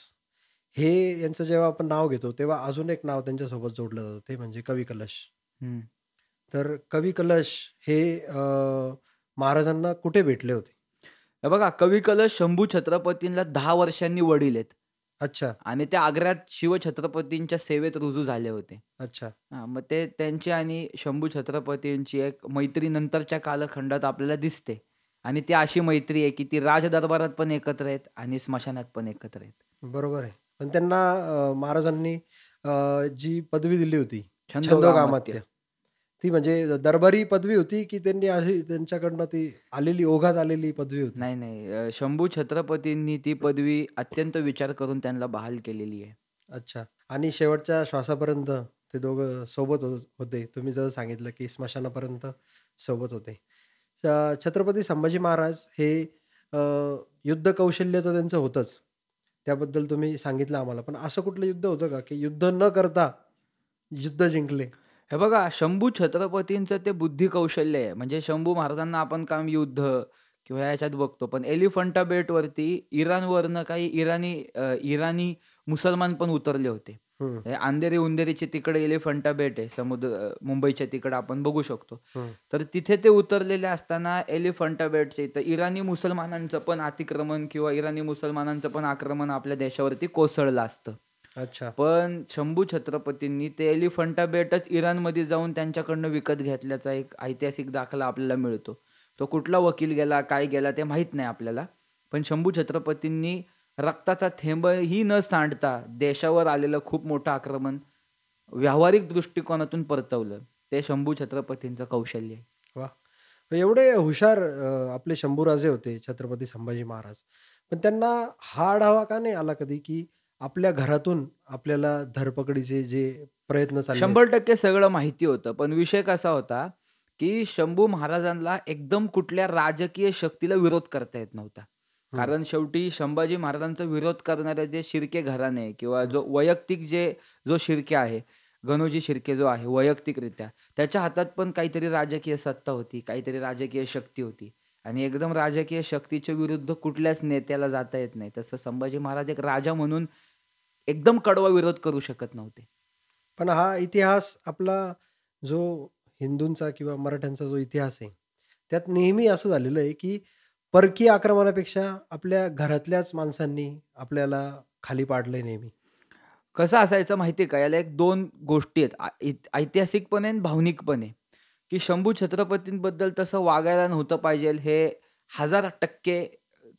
हे यांचं जेव्हा आपण नाव घेतो तेव्हा अजून एक नाव त्यांच्यासोबत जोडलं जातं, ते म्हणजे कवी कलश. हम्म. तर कवी कलश हे महाराजांना कुठे भेटले होते? हे बघा, कवी कलश शंभू छत्रपतींना 10 वर्षांनी वडील आहेत अच्छा आणि ते आग्र्यात शिवछत्रपतींच्या सेवेत रुजू झाले होते. अच्छा हां, मग ते त्यांची आणि शंभू छत्रपतींची एक मैत्री नंतरच्या कालखंडात आपल्याला दिसते आणि ती अशी मैत्री आहे की ती राजदरबारात पण एकत्र आहेत आणि स्मशानात पण एकत्र आहेत. बरोबर आहे. पण त्यांना महाराजांनी जी पदवी दिली होती छंदोगामात्य. छंदोगामात्य, ती म्हणजे दरबारी पदवी होती की त्यांनी अशी त्यांच्याकडनं ती आलेली ओघात आलेली पदवी होती? नाही, नाही. शंभू छत्रपतींनी ती पदवी अत्यंत विचार करून त्यांना बहाल केलेली आहे. अच्छा. आणि शेवटच्या श्वासापर्यंत ते दोघं सोबत होते. तुम्ही जसं सांगितलं की स्मशानापर्यंत सोबत होते. छत्रपती संभाजी महाराज हे अ, युद्ध कौशल्य तर त्यांचं होतंच. त्याबद्दल तुम्ही सांगितलं आम्हाला. पण असं कुठलं युद्ध होतं का की युद्ध न करता युद्ध जिंकले? हे बघा, शंभू छत्रपतींचं ते बुद्धी कौशल्य आहे. म्हणजे शंभू महाराजांना आपण काम युद्ध किंवा ह्याच्यात बघतो. पण एलिफंटा बेटवरती इराणवरनं काही इराणी मुसलमान पण उतरले होते. हं, हे अंधेरी-उंदेरीचे तिकडे एलिफंटा बेट आहे. मुंबईच्या तिकडे आपण बघू शकतो. हं. तर तिथे ते उतरलेले असताना एलिफंटा बेटच्या इथं इराणी मुसलमानांचं पण अतिक्रमण किंवा इराणी मुसलमानांचं पण आक्रमण आपल्या देशावरती कोसळलं असतं. अच्छा. पण शंभू छत्रपतींनी ते एलिफंटा बेटच इराणमध्ये जाऊन त्यांच्याकडनं विकत घेतल्याचा एक ऐतिहासिक दाखला आपल्याला मिळतो. तो कुठला वकील गेला, काय गेला ते माहीत नाही आपल्याला. पण शंभू छत्रपतींनी रक्ताचा थेंबही न सांडता देशावर आलेलं खूप मोठं आक्रमण व्यावहारिक दृष्टिकोनातून परतवलं. ते शंभू छत्रपतींचं कौशल्य आहे. वाह! एवढे हुशार आपले शंभूराजे होते छत्रपती संभाजी महाराज. पण त्यांना हा आढावा का नाही आला कधी, की आपल्या घरातून आपल्याला धरपकडीचे जे प्रयत्न चालले आहेत? 100% सगळं माहिती होतं. पण विषय कसा होता, की शंभू महाराजांना एकदम कुठल्या राजकीय शक्तीला विरोध करता येत नव्हता. हं, कारण शेवटी संभाजी महाराजांचा विरोध करणारे जे शिर्के घराणे किंवा हं. जो शिर्के आहे, गणोजी शिर्के जो आहे वैयक्तिकरित्या, त्याच्या हातात पण काहीतरी राजकीय सत्ता होती, काहीतरी राजकीय शक्ती होती आणि एकदम राजकीय शक्तीच्या विरुद्ध कुठल्याच नेत्याला जाता येत नाही. तसं संभाजी महाराज एक राजा म्हणून एकदम कडवा विरोध करू शकत नव्हते. पण हा इतिहास आपला जो हिंदूंचा किंवा मराठ्यांचा जो इतिहास आहे, त्यात नेहमी असं झालेलं आहे, की परकीय आक्रमणापेक्षा आपल्या घरातल्याच माणसांनी आपल्याला खाली पाडलंय नेहमी. कसं असायचं माहिती आहे का? याला एक 2 गोष्टी आहेत. ऐतिहासिक पण आहे आणि भावनिक पण आहे, की शंभू छत्रपतींबद्दल तसं वागायला नव्हतं पाहिजे हे 1000%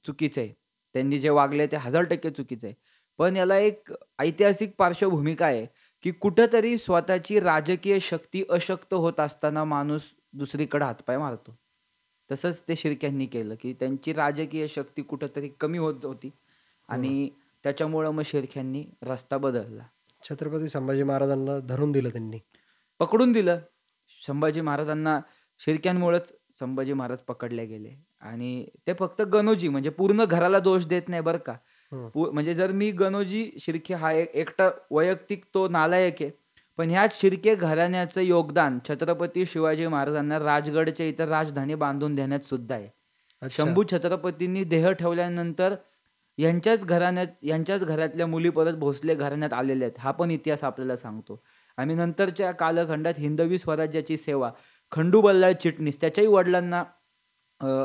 चुकीचं आहे. त्यांनी जे वागले ते 1000% चुकीचं आहे. पण याला एक ऐतिहासिक पार्श्वभूमी काय आहे, की कुठेतरी स्वतःची राजकीय शक्ती अशक्त होत असताना माणूस दुसरीकडे हातपाय मारतो. तसंच ते शिर्क्यांनी केलं, की त्यांची राजकीय शक्ती कुठेतरी कमी होत होती हं. आणि त्याच्यामुळं मग शिर्क्यांनी रस्ता बदलला. छत्रपती संभाजी महाराजांना धरून दिलं त्यांनी. पकडून दिलं. संभाजी महाराजांना शिर्क्यांमुळेच संभाजी महाराज पकडले गेले आणि ते फक्त गणोजी म्हणजे पूर्ण घराला दोष देत नाही बरं का. हं. म्हणजे जर मी गणोजी शिर्के हा एकटा वैयक्तिक तो नालायक आहे. पण ह्या शिर्के घराण्याचं योगदान छत्रपती शिवाजी महाराजांना राजगडच्या इथं राजधानी बांधून देण्यात सुद्धा आहे. अच्छा. शंभू छत्रपतींनी देह ठेवल्यानंतर यांच्याच घरातल्या मुली परत भोसले घराण्यात आलेल्या आहेत. हा पण इतिहास आपल्याला सांगतो. आणि नंतरच्या कालखंडात हिंदवी स्वराज्याची सेवा खंडू बल्लाळ चिटणीस त्याच्याही वडिलांना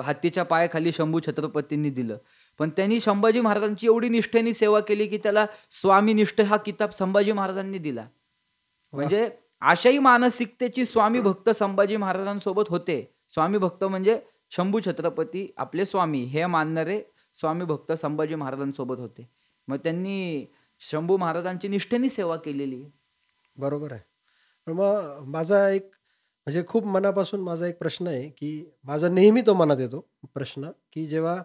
हत्तीच्या पायाखाली शंभू छत्रपतींनी दिलं. पण त्यांनी संभाजी महाराजांची एवढी निष्ठेने सेवा केली, की त्याला स्वामीनिष्ठ हा किताब संभाजी महाराजांनी दिला. वाह! म्हणजे अशाही मानसिकतेची स्वामी भक्त संभाजी महाराजांसोबत होते. स्वामी भक्त म्हणजे शंभू छत्रपती आपले स्वामी हे मानणारे स्वामी भक्त संभाजी महाराजांसोबत होते. मग त्यांनी शंभू महाराजांची निष्ठेने सेवा केलेली आहे. बरोबर आहे. पण मग माझा एक म्हणजे खूप मनापासून माझा एक प्रश्न आहे, की माझा नेहमी तो मनात येतो प्रश्न, की जेव्हा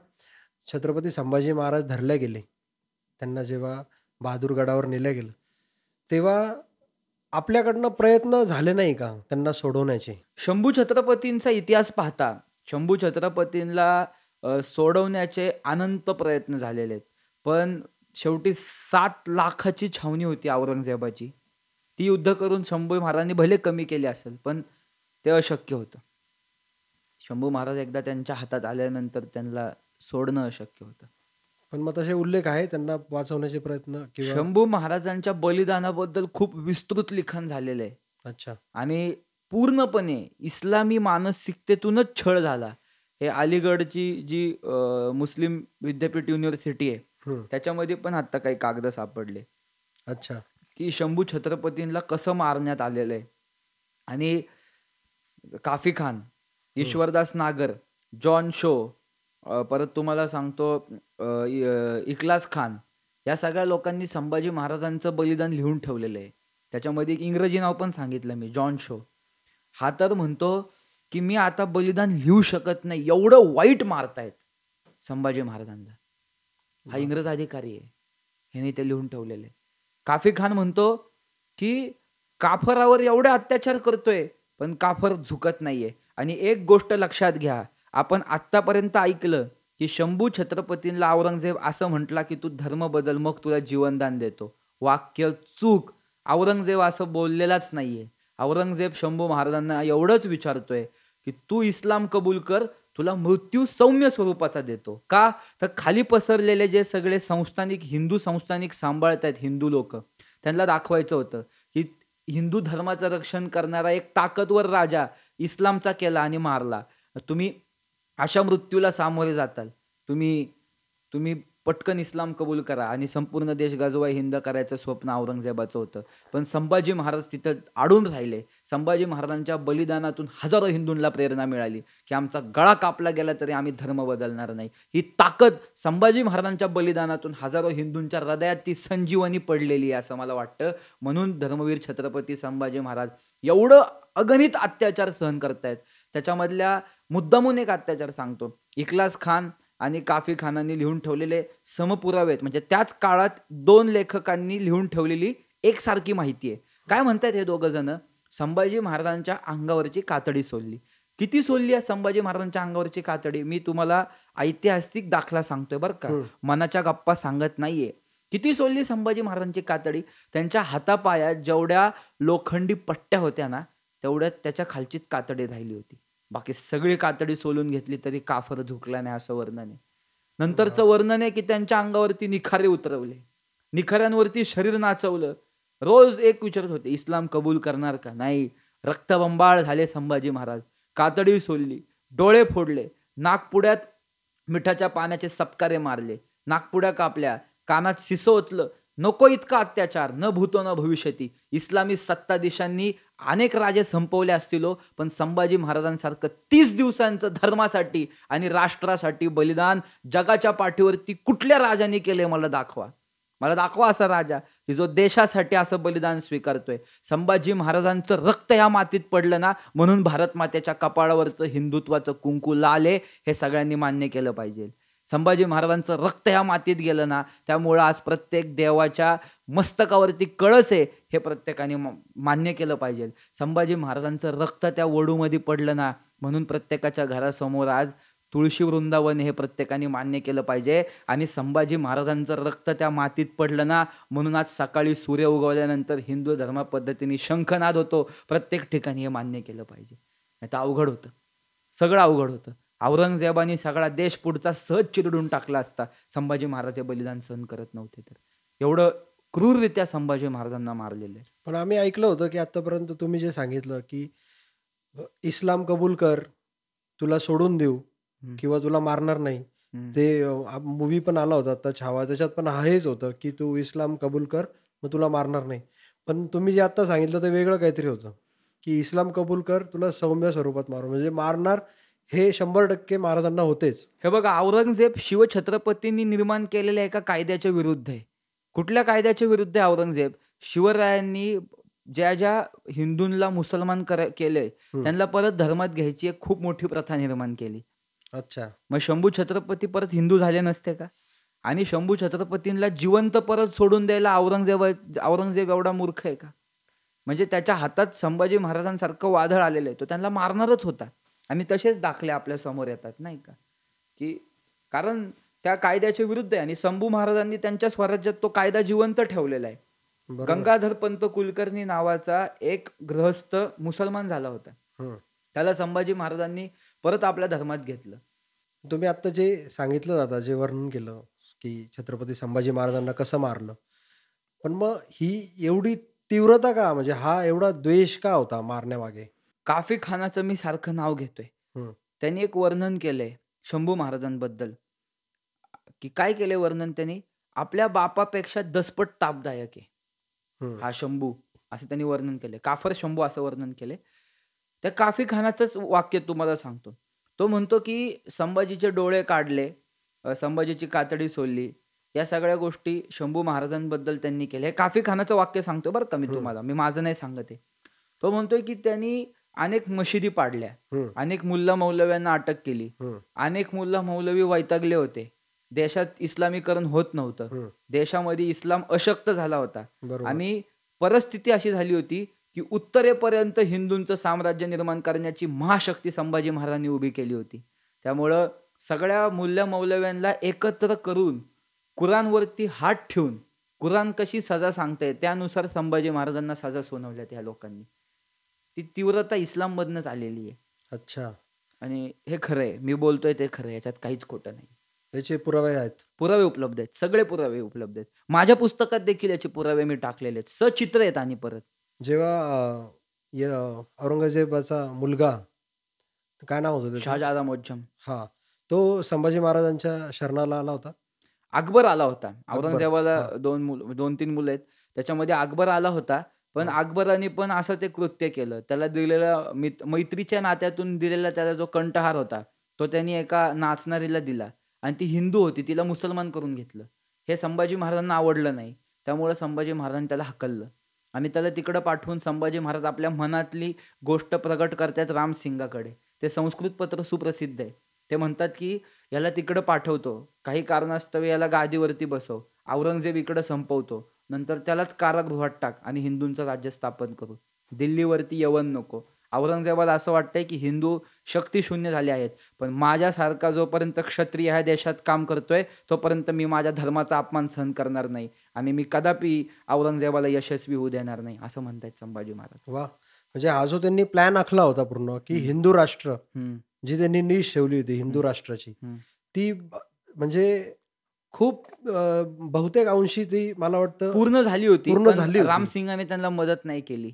छत्रपती संभाजी महाराज धरले गेले, त्यांना जेव्हा बहादूरगडावर नेलं गेलं, तेव्हा आपल्याकडनं प्रयत्न झाले नाही का त्यांना सोडवण्याचे? शंभू छत्रपतींचा इतिहास पाहता शंभू छत्रपतींना सोडवण्याचे अनंत प्रयत्न झालेले आहेत. पण शेवटी 7 लाखाची छावणी होती औरंगजेबाची. ती युद्ध करून शंभू महाराजांनी भले कमी केली असेल, पण ते अशक्य होतं. शंभू महाराज एकदा त्यांच्या हातात आल्यानंतर त्यांना सोडणं अशक्य होतं. पण मग तसे उल्लेख आहे त्यांना वाचवण्याचे प्रयत्न किंवा? शंभू महाराजांच्या बलिदानाबद्दल खूप विस्तृत लिखाण झालेलं आहे अच्छा. आणि पूर्णपणे इस्लामी मानसिकतेतूनच छळ झाला. हे अलीगडची जी मुस्लिम विद्यापीठ युनिव्हर्सिटी आहे, हं. त्याच्यामध्ये पण आता काही कागद सापडले अच्छा. की शंभू छत्रपतींना कसं मारण्यात आलेलं आहे. आणि काफी खान, ईश्वरदास नागर, जॉन शो, परत तुम्हाला सांगतो इखलास खान, या सगळ्या लोकांनी संभाजी महाराजांचं बलिदान लिहून ठेवलेलं आहे. त्याच्यामध्ये एक इंग्रजी नाव पण सांगितलं मी, जॉन शो. हा तर म्हणतो की मी आता बलिदान लिहू शकत नाही, एवढं वाईट मारतायत संभाजी महाराजांना. हा इंग्रज अधिकारी आहे, ह्याने ते लिहून ठेवलेलं आहे. काफी खान म्हणतो की काफरावर एवढे अत्याचार करतोय, पण काफर झुकत नाहीये. आणि एक गोष्ट लक्षात घ्या, आपण आत्तापर्यंत ऐकलं की शंभू छत्रपतींना औरंगजेब असं म्हटला की तू धर्म बदल, मग तुला जीवनदान देतो. वाक्य चूक. औरंगजेब असं बोललेलाच नाहीये. औरंगजेब शंभू महाराजांना एवढंच विचारतोय की तू इस्लाम कबूल कर, तुला मृत्यू सौम्य स्वरूपाचा देतो. का? तर खाली पसरलेले जे सगळे संस्थानिक हिंदू संस्थानिक सांभाळत आहेत हिंदू लोक, त्यांना दाखवायचं होतं की हिंदू धर्माचं रक्षण करणारा एक ताकदवर राजा इस्लामचा केला आणि मारला. तुम्ही अशा मृत्यूला सामोरे जाताल. तुम्ही तुम्ही पटकन इस्लाम कबूल करा आणि संपूर्ण देश गाजवा, हिंद करायचं स्वप्न औरंगजेबाचं होतं. पण संभाजी महाराज तिथं अडून राहिले. संभाजी महाराजांच्या बलिदानातून हजारो हिंदूंना प्रेरणा मिळाली की आमचा गळा कापला गेला तरी आम्ही धर्म बदलणार नाही. ही ताकद संभाजी महाराजांच्या बलिदानातून हजारो हिंदूंच्या हृदयात ती संजीवनी पडलेली आहे असं मला वाटतं. म्हणून धर्मवीर छत्रपती संभाजी महाराज एवढं अगणित अत्याचार सहन करतायत. त्याच्यामधल्या मुद्दामून एक अत्याचार सांगतो. इखलास खान आणि काफी खानांनी लिहून ठेवलेले समपुरावे आहेत. म्हणजे त्याच काळात 2 लेखकांनी लिहून ठेवलेली एकसारखी माहिती आहे. काय म्हणतात हे दोघं जण? संभाजी महाराजांच्या अंगावरची कातडी सोलली. किती सोलली आहे संभाजी महाराजांच्या अंगावरची कातडी? मी तुम्हाला ऐतिहासिक दाखला सांगतोय बरं का, मनाच्या गप्पा सांगत नाहीये. किती सोलली संभाजी महाराजांची कातडी? त्यांच्या हातापायात जेवढ्या लोखंडी पट्ट्या होत्या ना, तेवढ्यात त्याच्या खालचीच कातडी राहिली होती. बाकी सगळी कातडी सोलून घेतली तरी काफर झुकला नाही असं वर्णन आहे. नंतरचं वर्णन आहे की त्यांच्या अंगावरती निखारे उतरवले, निखाऱ्यांवरती शरीर नाचवलं. रोज एक विचारत होते, इस्लाम कबूल करणार का? नाही. रक्तबंबाळ झाले संभाजी महाराज. कातडी सोलली, डोळे फोडले, नाकपुड्यात मिठाच्या पाण्याचे सपकारे मारले, नाकपुड्या कापल्या, कानात शिसं ओतलं. नको इतका अत्याचार, न भूतो न भविष्यती. इस्लामी सत्ताधीशांनी अनेक राजे संपवले असतील, पण संभाजी महाराजांसारखं 30 दिवसांचं धर्मासाठी आणि राष्ट्रासाठी बलिदान जगाच्या पाठीवरती कुठल्या राजाने केले? मला दाखवा. मला दाखवा असा राजा की जो देशासाठी असं बलिदान स्वीकारतोय. संभाजी महाराजांचं रक्त ह्या मातीत पडलं ना, म्हणून भारत मातेच्या कपाळावरचं हिंदुत्वाचं कुंकू लाल आहे, हे सगळ्यांनी मान्य केलं पाहिजे. संभाजी महाराजांचं रक्त ह्या मातीत गेलं ना, त्यामुळं आज प्रत्येक देवाच्या मस्तकावरती कळस आहे, हे प्रत्येकाने मान्य केलं पाहिजे. संभाजी महाराजांचं रक्त त्या वडूमध्ये पडलं ना, म्हणून प्रत्येकाच्या घरासमोर आज तुळशी वृंदावन हे प्रत्येकाने मान्य केलं पाहिजे. आणि संभाजी महाराजांचं रक्त त्या मातीत पडलं ना, म्हणून आज सकाळी सूर्य उगवल्यानंतर हिंदू धर्म पद्धतीने शंखनाद होतो. प्रत्येक ठिकाणी हे मान्य केलं पाहिजे. नाही तर अवघड होतं, सगळं अवघड होतं. औरंगजेबाने सगळा देश पुढचा सहज चिरडून टाकला असता, संभाजी महाराज हे बलिदान सहन करत नव्हते तर. एवढं क्रूररित्या संभाजी महाराजांना मारलेलं आहे. पण आम्ही ऐकलं होतं की आतापर्यंत तुम्ही जे सांगितलं की इस्लाम कबूल कर, तुला सोडून देऊ किंवा तुला मारणार नाही. ते मूवी पण आला होता आता छावा, त्याच्यात पण हेच होतं की तू इस्लाम कबूल कर, मग तुला मारणार नाही. पण तुम्ही जे आता सांगितलं ते वेगळं काहीतरी होतं की इस्लाम कबूल कर, तुला सौम्य स्वरूपात मारू. म्हणजे मारणार हे 100% महाराजांना होतेच. हे बघा, औरंगजेब शिवछत्रपतींनी निर्माण केलेल्या एका कायद्याच्या विरुद्ध आहे. कुठल्या कायद्याच्या विरुद्ध आहे औरंगजेब? शिवरायांनी ज्या ज्या हिंदूंना मुसलमान केले, त्यांना परत धर्मात घ्यायची एक खूप मोठी प्रथा निर्माण केली. अच्छा. मग शंभू छत्रपती परत हिंदू झाले नसते का? आणि शंभू छत्रपतींना जिवंत परत सोडून द्यायला औरंगजेब एवढा मूर्ख आहे का? म्हणजे त्याच्या हातात संभाजी महाराजांसारखं वादळ आलेलं आहे, तो त्यांना मारणारच होता. आणि तसेच दाखले आपल्या समोर येतात नाही का, की कारण त्या कायद्याच्या विरुद्ध आहे आणि शंभू महाराजांनी त्यांच्या स्वराज्यात तो कायदा जिवंत ठेवलेला आहे. बरोबर. गंगाधर पंत कुलकर्णी नावाचा एक गृहस्थ मुसलमान झाला होता. हं. त्याला संभाजी महाराजांनी परत आपल्या धर्मात घेतलं. तुम्ही आत्ता जे सांगितलं दादा, जे वर्णन केलं, की छत्रपती संभाजी महाराजांना कसं मारलं. पण मग ही एवढी तीव्रता का? म्हणजे हा एवढा द्वेष का होता मारण्यामागे? काफी खानाचं मी सारखं नाव घेतोय. हं, त्यांनी एक वर्णन केलंय शंभू महाराजांबद्दल, की काय केलंय वर्णन त्यांनी? आपल्या बापापेक्षा दसपट तापदायक आहे हं, हा शंभू, असं त्यांनी वर्णन केलंय. काफर शंभू असं वर्णन केलंय. त्या काफी खानाचंच वाक्य तुम्हाला सांगतो. तो म्हणतो की संभाजीचे डोळे काढले, संभाजीची कातडी सोलली. या सगळ्या गोष्टी शंभू महाराजांबद्दल त्यांनी केल्या. हे काफी खानाचं वाक्य सांगतो बरं का मी हं, तुम्हाला. मी माझं नाही सांगत आहे. तो म्हणतोय की त्यांनी अनेक मशिदी पाडल्या, हं, अनेक मुल्ला मौलव्यांना अटक केली, हं, अनेक मुल्ला मौलवी वैतागले होते. देशात इस्लामीकरण होत नव्हतं. हं. देशामध्ये इस्लाम अशक्त झाला होता बरोबर. आणि परिस्थिती अशी झाली होती की उत्तरेपर्यंत हिंदूंचं साम्राज्य निर्माण करण्याची महाशक्ती संभाजी महाराजांनी उभी केली होती. त्यामुळं सगळ्या मुल्ला मौलव्यांना एकत्र करून कुराणवरती हात ठेवून कुराण कशी सजा सांगते त्यानुसार संभाजी महाराजांना सजा सुनावल्या त्या लोकांनी. ती तीव्रता इस्लाममधनंच आलेली आहे अच्छा. आणि हे खरं आहे. मी बोलतोय ते खरं आहे. याच्यात काहीच खोटं नाही. याचे पुरावे आहेत. पुरावे उपलब्ध आहेत. सगळे पुरावे उपलब्ध आहेत. माझ्या पुस्तकात देखील याचे पुरावे मी टाकलेले आहेत. सचित्र आहेत आणि परत. जेव्हा औरंगजेबाचा मुलगा, काय नाव होतं त्याचं? शहाजहान मोज्झम. हां. तो संभाजी महाराजांच्या शरणाला आला होता? अकबर आला होता. अकबर. औरंगजेबाला हां. 2-3 मुलं आहेत. त्याच्यामध्ये अकबर आला होता. पण हां. अकबराने पण असंच एक कृत्य केलं. त्याला दिलेला मैत्रीच्या नात्यातून दिलेला त्याचा जो कंठहार होता, तो त्यांनी एका नाचणारीला दिला आणि ती हिंदू होती. तिला मुसलमान करून घेतलं. हे संभाजी महाराजांना आवडलं नाही. त्यामुळे संभाजी महाराजांनी त्याला हाकललं आणि त्याला तिकडं पाठवून संभाजी महाराज आपल्या मनातली गोष्ट प्रगट करतात रामसिंगाकडे. ते संस्कृत पत्र सुप्रसिद्ध आहे. ते म्हणतात की याला तिकडं पाठवतो. काही कारणास्तव याला गादीवरती बसव. औरंगजेब इकडं संपवतो. नंतर त्यालाच कारागृहात टाक आणि हिंदूंचं राज्य स्थापन करू. दिल्लीवरती यवन नको. औरंगजेबाला असं वाटतंय की हिंदू शक्तिशून्य झाले आहेत. पण माझ्यासारखा जोपर्यंत क्षत्रिय ह्या देशात काम करतोय, तोपर्यंत मी माझ्या धर्माचा अपमान सहन करणार नाही आणि मी कदापि औरंगजेबाला यशस्वी होऊ देणार नाही, असं म्हणतायत संभाजी महाराज. वाह! म्हणजे हा जो त्यांनी प्लॅन आखला होता पूर्ण, की हं. हिंदू राष्ट्र, हं, जी त्यांनी नीश ठेवली होती हिंदू हं, राष्ट्राची, हं. ती म्हणजे खूप बहुतेक अंशी ती मला वाटतं पूर्ण झाली होती. पूर्ण पण झाली होती. रामसिंगाने त्यांना मदत नाही केली.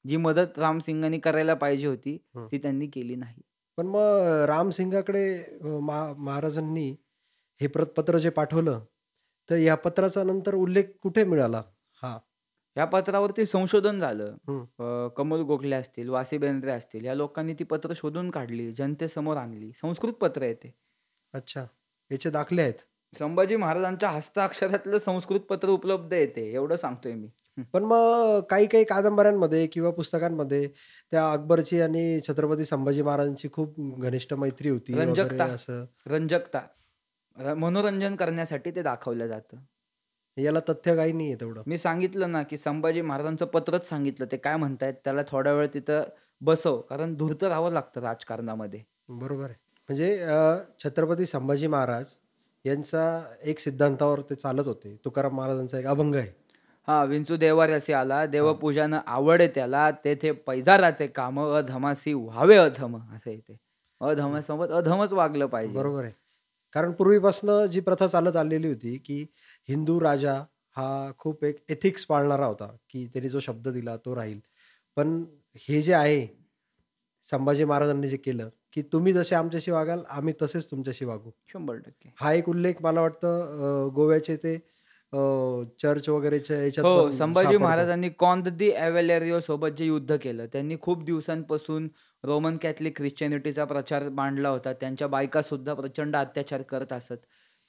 जी मदत रामसिंगांनी करायला पाहिजे होती, हं. ती त्यांनी केली नाही. पण मग रामसिंगाकडे महाराजांनी हे पत्र जे पाठवलं, तर या पत्राचा नंतर उल्लेख कुठे मिळाला? हां. या पत्रावरती संशोधन झालं. हं. कमल गोखले असतील, वासी बेंद्रे असतील, या लोकांनी ती पत्र शोधून काढली, जनतेसमोर आणली. संस्कृत पत्र आहे ते. अच्छा. याचे दाखले आहेत. संभाजी महाराजांच्या हस्ताक्षरातलं संस्कृत पत्र उपलब्ध आहे ते, एवढं सांगतोय मी. पण मग काही-काही कादंबऱ्यांमध्ये किंवा पुस्तकांमध्ये त्या अकबरची आणि छत्रपती संभाजी महाराजांची खूप घनिष्ठ मैत्री होती वगैरे रंजकता, असं. रंजकता, मनोरंजन करण्यासाठी ते दाखवलं जातं. याला तथ्य काही नाहीये तेवढं. मी सांगितलं ना, की संभाजी महाराजांचं पत्रच सांगितलं. ते काय म्हणतायत त्याला थोडा वेळ तिथं बसव, कारण धूर्त राहावं लागतं राजकारणामध्ये. बरोबर आहे. म्हणजे छत्रपती संभाजी महाराज यांचा एक सिद्धांतावर ते चालत होते. तुकाराम महाराजांचा एक अभंग आहे. हां, विंचू देवाऱ्यासी आला, देवपूजानं आवडे त्याला, तेथे पैजाराचे काम, अधमासी व्हावे अधम, असं आहे ते. अधमासोबत अधमच वागलं पाहिजे. बरोबर आहे. कारण पूर्वीपासून जी प्रथा चालत आलेली होती, की हिंदू राजा हा खूप एक एथिक्स पाळणारा होता, की त्यांनी जो शब्द दिला तो राहील. पण हे जे आहे, संभाजी महाराजांनी जे केलं, की तुम्ही जसे आमच्याशी वागाल, आम्ही तसेच तुमच्याशी वागू. 100%. हा एक उल्लेख मला वाटतं गोव्याचे ते चर्च वगैरेच्या याच्यात हो, पण संभाजी सापडतो. महाराजांनी कॉन दी एव्हलेरियो सोबत जे युद्ध केलं, त्यांनी खूप दिवसांपासून रोमन कॅथलिक ख्रिश्चनिटीचा प्रचार मांडला होता. त्यांच्या बायकासुद्धा प्रचंड अत्याचार करत असत.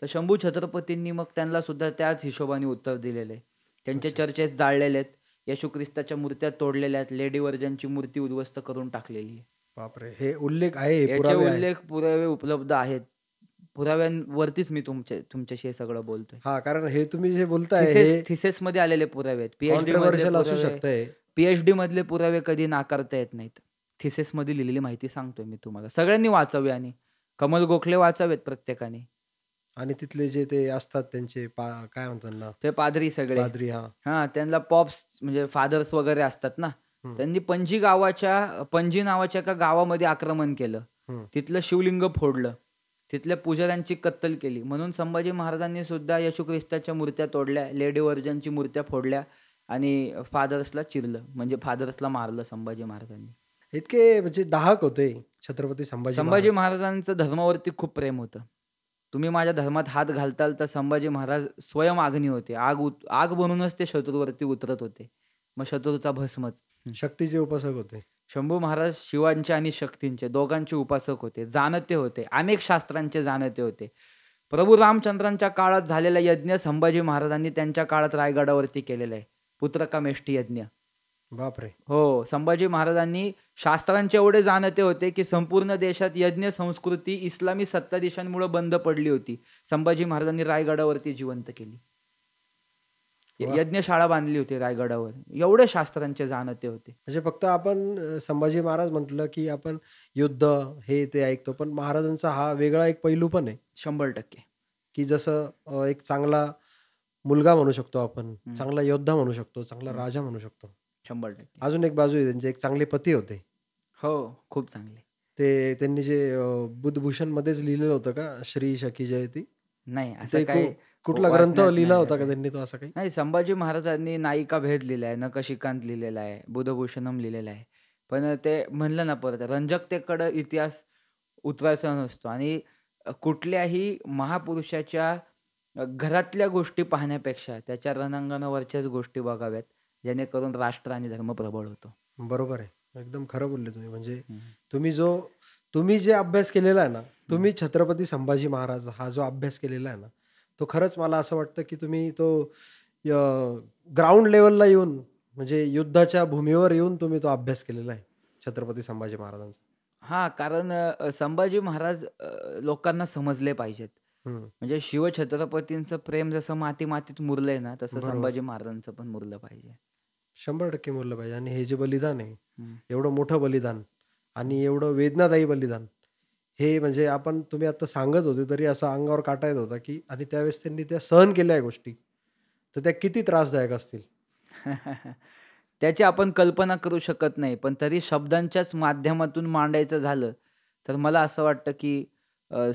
तर शंभू छत्रपतींनी मग त्यांना सुद्धा त्याच हिशोबाने उत्तर दिलेलं आहे. त्यांचे अच्छा. चर्चेस जाळलेले आहेत. येशू ख्रिस्ताच्या मूर्त्या तोडलेल्या आहेत. लेडी वर्जनची मूर्ती उद्ध्वस्त करून टाकलेली आहे. बापरे! हे उल्लेख आहे, हे याचे पुरावे आहेत. पुरावे उपलब्ध आहेत. पुराव्यांवरतीच मी तुमच्याशी हे सगळं बोलतोय. हा, कारण हे तुम्ही जे बोलताय हे थिसेस मध्ये आलेले पुरावे आहेत. कॉन्ट्रोवर्शियल असू शकतंय. पीएचडी मधले पुरावे कधी नाकारता येत नाहीत. थिसेस मध्ये लिहिलेली माहिती सांगतोय मी तुम्हाला. सगळ्यांनी वाचावी आणि कमल गोखले वाचावेत प्रत्येकाने. आणि तिथले जे ते असतात त्यांचे काय म्हणतात ना, ते पादरी सगळे पादरी. हा, त्यांना पॉप्स म्हणजे फादर्स वगैरे असतात ना, त्यांनी पणजी नावाच्या एका गावामध्ये आक्रमण केलं. तिथलं शिवलिंग फोडलं, तिथल्या पुजाऱ्यांची कत्तल केली. म्हणून संभाजी महाराजांनी सुद्धा येशू ख्रिस्ताच्या मूर्त्या तोडल्या, लेडी वर्जनची मूर्त्या फोडल्या आणि फादर्सला चिरलं, म्हणजे फादर्सला मारलं संभाजी महाराजांनी. इतके म्हणजे दाहक होते छत्रपती संभाजी महाराजांचं धर्मावरती खूप प्रेम होतं. तुम्ही माझ्या धर्मात हात घालताल तर संभाजी महाराज स्वयं अग्नी होते. आग बनूनच ते शत्रूवरती उतरत होते. मग शत्रूचा भस्मच. शक्तीचे उपासक होते. शंभू महाराज शिवांचे आणि शक्तींचे दोघांचे उपासक होते, जाणते होते, अनेक शास्त्रांचे जाणते होते. प्रभू रामचंद्रांच्या काळात झालेला यज्ञ संभाजी महाराजांनी त्यांच्या काळात रायगडावरती केलेला आहे, पुत्रकामेष्टी यज्ञ. बापरे. हो, संभाजी महाराजांनी शास्त्रांचे एवढे जाणते होते की संपूर्ण देशात यज्ञ संस्कृती इस्लामी सत्ताधीशांमुळे बंद पडली होती. संभाजी महाराजांनी रायगडावरती जिवंत केली. यज्ञशाळा बांधली होती रायगडावर. एवढे शास्त्रांचे जाणते होते. म्हणजे फक्त आपण संभाजी महाराज म्हटलं की आपण युद्ध हे ते ऐकतो, पण महाराजांचा हा वेगळा एक पैलू पण आहे 100%. की जसं एक चांगला मुलगा म्हणू शकतो आपण, चांगला योद्धा म्हणू शकतो, चांगला राजा म्हणू शकतो. 100%. अजून एक बाजू आहे त्यांचे, एक चांगले पती होते. हो, खूप चांगले. ते त्यांनी जे बुद्धभूषण मध्येच लिहिलेलं होतं का, श्री शकी जयती? नाही, असं काही कुठला ग्रंथ लिहिला होता का त्यांनी तो, असं काही? नाही, संभाजी महाराजांनी नायिका भेद लिहिलाय, नखशिकांत लिहिलेला आहे, बुधभूषणम लिहिलेला आहे. पण ते म्हणलं ना, परत रंजकतेकडे इतिहास उतरायचा नसतो आणि कुठल्याही महापुरुषाच्या घरातल्या गोष्टी पाहण्यापेक्षा त्याच्या रणांगणावरच्याच गोष्टी बघाव्यात, जेणेकरून राष्ट्र आणि धर्म प्रबळ होतो. बरोबर आहे, एकदम खरं बोलले तुम्ही. म्हणजे तुम्ही जे अभ्यास केलेला आहे ना, तुम्ही छत्रपती संभाजी महाराज हा जो अभ्यास केलेला आहे ना, तो खरंच मला असं वाटतं की तुम्ही तो ग्राउंड लेवलला येऊन, म्हणजे युद्धाच्या भूमीवर येऊन तुम्ही तो अभ्यास केलेला आहे छत्रपती संभाजी महाराजांचा. हा, कारण संभाजी महाराज लोकांना समजले पाहिजेत. म्हणजे शिवछत्रपतींचं प्रेम जसं माती मातीत मुरलंय ना, तसं संभाजी महाराजांचं पण मुरलं पाहिजे. 100% मुरलं पाहिजे. आणि हे जे बलिदान आहे, एवढं मोठं बलिदान आणि एवढं वेदनादायी बलिदान, हे म्हणजे तुम्ही आता सांगत होते तरी असं अंगावर काटा येत होता की, आणि त्यावेळेस त्यांनी त्या सहन केल्या गोष्टी, तर त्या किती त्रासदायक असतील. त्याची आपण कल्पना करू शकत नाही. पण तरी शब्दांच्याच माध्यमातून मांडायचं झालं तर मला असं वाटतं की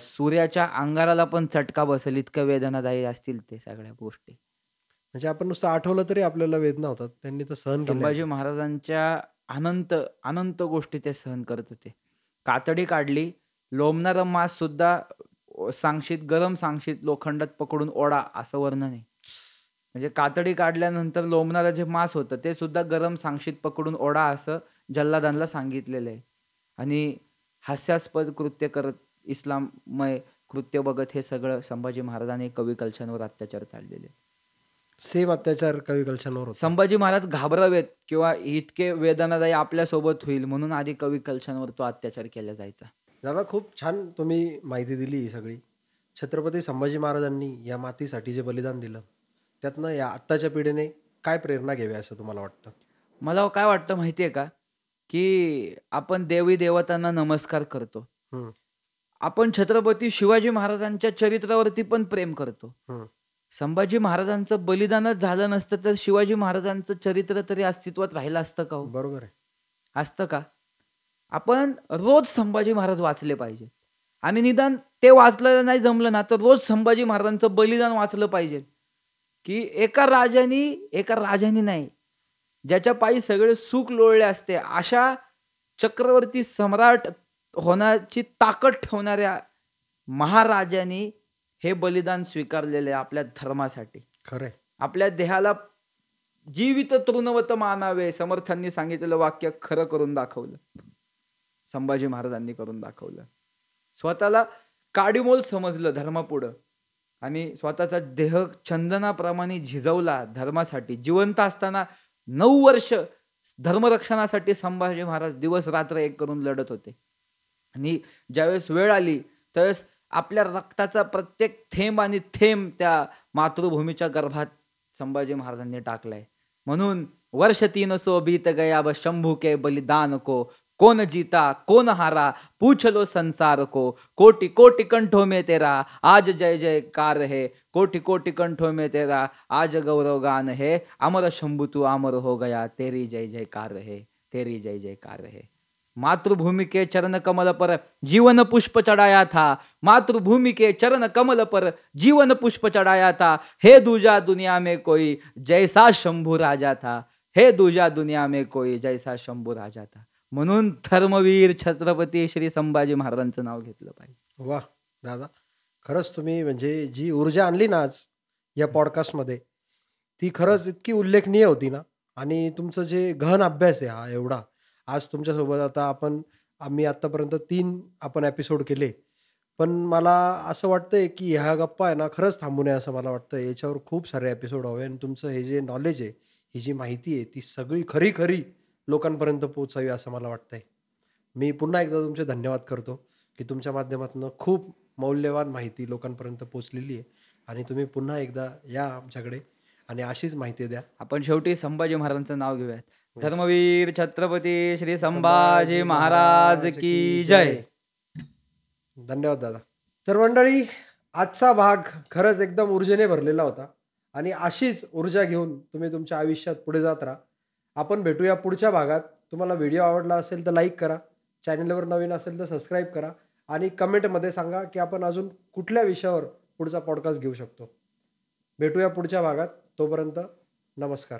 सूर्याच्या अंगाराला पण चटका बसेल इतकं वेदनादायी असतील ते सगळ्या गोष्टी. म्हणजे आपण नुसतं आठवलं तरी आपल्याला वेदना होतात. त्यांनी तर सहन केलं. संभाजी महाराजांच्या अनंत गोष्टी ते सहन करत होते. कातडी काढली, लोंबणारं मांस सुद्धा गरम सांगशीत लोखंडात पकडून ओढा, असं वर्णन आहे. म्हणजे कातडी काढल्यानंतर लोंबणारं जे मांस होतं ते सुद्धा गरम सांगशीत पकडून ओढा, असं जल्लादांना सांगितलेलं आहे. आणि हास्यास्पद कृत्य करत, इस्लाममय कृत्य बघत हे सगळं संभाजी महाराजांनी कवी कलशांवर अत्याचार चाललेले. सेम अत्याचार कवी कलशांवर होता. संभाजी महाराज घाबरावेत किंवा इतके वेदनादायी आपल्यासोबत होईल म्हणून आधी कवी कलशांवर तो अत्याचार केला जायचा. दादा, खूप छान तुम्ही माहिती दिली ही सगळी. छत्रपती संभाजी महाराजांनी या मातीसाठी जे बलिदान दिलं, त्यातनं या आत्ताच्या पिढीने काय प्रेरणा घ्यावी असं तुम्हाला वाटतं? मला काय वाटतं माहिती आहे का, की आपण देवी देवतांना नमस्कार करतो, आपण छत्रपती शिवाजी महाराजांच्या चरित्रावरती पण प्रेम करतो. संभाजी महाराजांचं बलिदानच झालं नसतं तर शिवाजी महाराजांचं चरित्र तरी अस्तित्वात राहिलं असतं का? बरोबर आहे. असतं का? आपण रोज संभाजी महाराज वाचले पाहिजे. आणि निदान ते वाचलं नाही जमलं ना, तर रोज संभाजी महाराजांचं बलिदान वाचलं पाहिजे. की एका राजानी नाही, ज्याच्या पायी सगळे सुख लोळले असते, अशा चक्रवर्ती सम्राट होण्याची ताकद ठेवणाऱ्या महाराजांनी हे बलिदान स्वीकारलेले आपल्या धर्मासाठी. खरंय. आपल्या देहाला जीवित तृणवत मानावे, समर्थांनी सांगितलेलं वाक्य खरं करून दाखवलं. संभाजी महाराजांनी करून दाखवलं. स्वतःला काडीमोल समजलं धर्मापुढं आणि स्वतःचा देह चंदनाप्रमाणे झिजवला धर्मासाठी. जिवंत असताना 9 वर्ष धर्मरक्षणासाठी संभाजी महाराज दिवस रात्र एक करून लढत होते. आणि ज्यावेळेस वेळ आली त्यावेळेस आपल्या रक्ताचा प्रत्येक थेंब आणि थेंब त्या मातृभूमीच्या गर्भात संभाजी महाराजांनी टाकलाय. म्हणून वर्ष 300 बीत गया अब शंभू के बलिदान को, कौन जीता कौन हारा पूछ लो संसार को, कोटि कोटि कंठों में तेरा आज जय जयकार है, कोटि कोटि कंठों में तेरा आज गौरवगान है, अमर शंभू तू अमर हो गया, तेरी जय जयकार है, तेरी जय जयकार है. मातृभूमि के चरण कमल पर जीवन पुष्प चढ़ाया था, मातृभूमि के चरण कमल पर जीवन पुष्प चढ़ाया था, हे दूजा दुनिया में कोई जैसा शंभू राजा था, हे दूजा दुनिया में कोई जैसा शंभू राजा था. म्हणून धर्मवीर छत्रपती श्री संभाजी महाराजांचं नाव घेतलं पाहिजे. वा दादा, खरंच तुम्ही म्हणजे जी ऊर्जा आणली ना आज या पॉडकास्टमध्ये, ती खरंच इतकी उल्लेखनीय होती ना. आणि तुमचं जे गहन अभ्यास आहे हा एवढा, आज तुमच्यासोबत आता आम्ही आत्तापर्यंत 3 आपण एपिसोड केले. पण मला असं वाटतंय की ह्या गप्पा आहे ना खरंच थांबू नये असं मला वाटतं. याच्यावर खूप सारे एपिसोड हवे आणि तुमचं हे जे नॉलेज आहे, ही जी माहिती आहे, ती सगळी खरी खरी लोकांपर्यंत पोहोचावी असं मला वाटतंय. मी पुन्हा एकदा तुमचे धन्यवाद करतो की तुमच्या माध्यमातून खूप मौल्यवान माहिती लोकांपर्यंत पोहोचलेली आहे. आणि तुम्ही पुन्हा एकदा या आमच्याकडे आणि अशीच माहिती द्या. आपण शेवटी संभाजी महाराजांचं नाव घेऊयात. Yes. धर्मवीर छत्रपती श्री संभाजी महाराज की जय. धन्यवाद दादा. तर मंडळी, आजचा भाग खरंच एकदम ऊर्जेने भरलेला होता आणि अशीच ऊर्जा घेऊन तुम्ही तुमच्या आयुष्यात पुढे जात राहा. आपण भेटूया पुढच्या भागात. तुम्हाला व्हिडिओ आवडला असेल तर लाईक करा, चॅनलवर नवीन असेल तर सबस्क्राईब करा आणि कमेंटमध्ये सांगा की आपण अजून कुठल्या विषयावर पुढचा पॉडकास्ट घेऊ शकतो. भेटूया पुढच्या भागात. तोपर्यंत नमस्कार.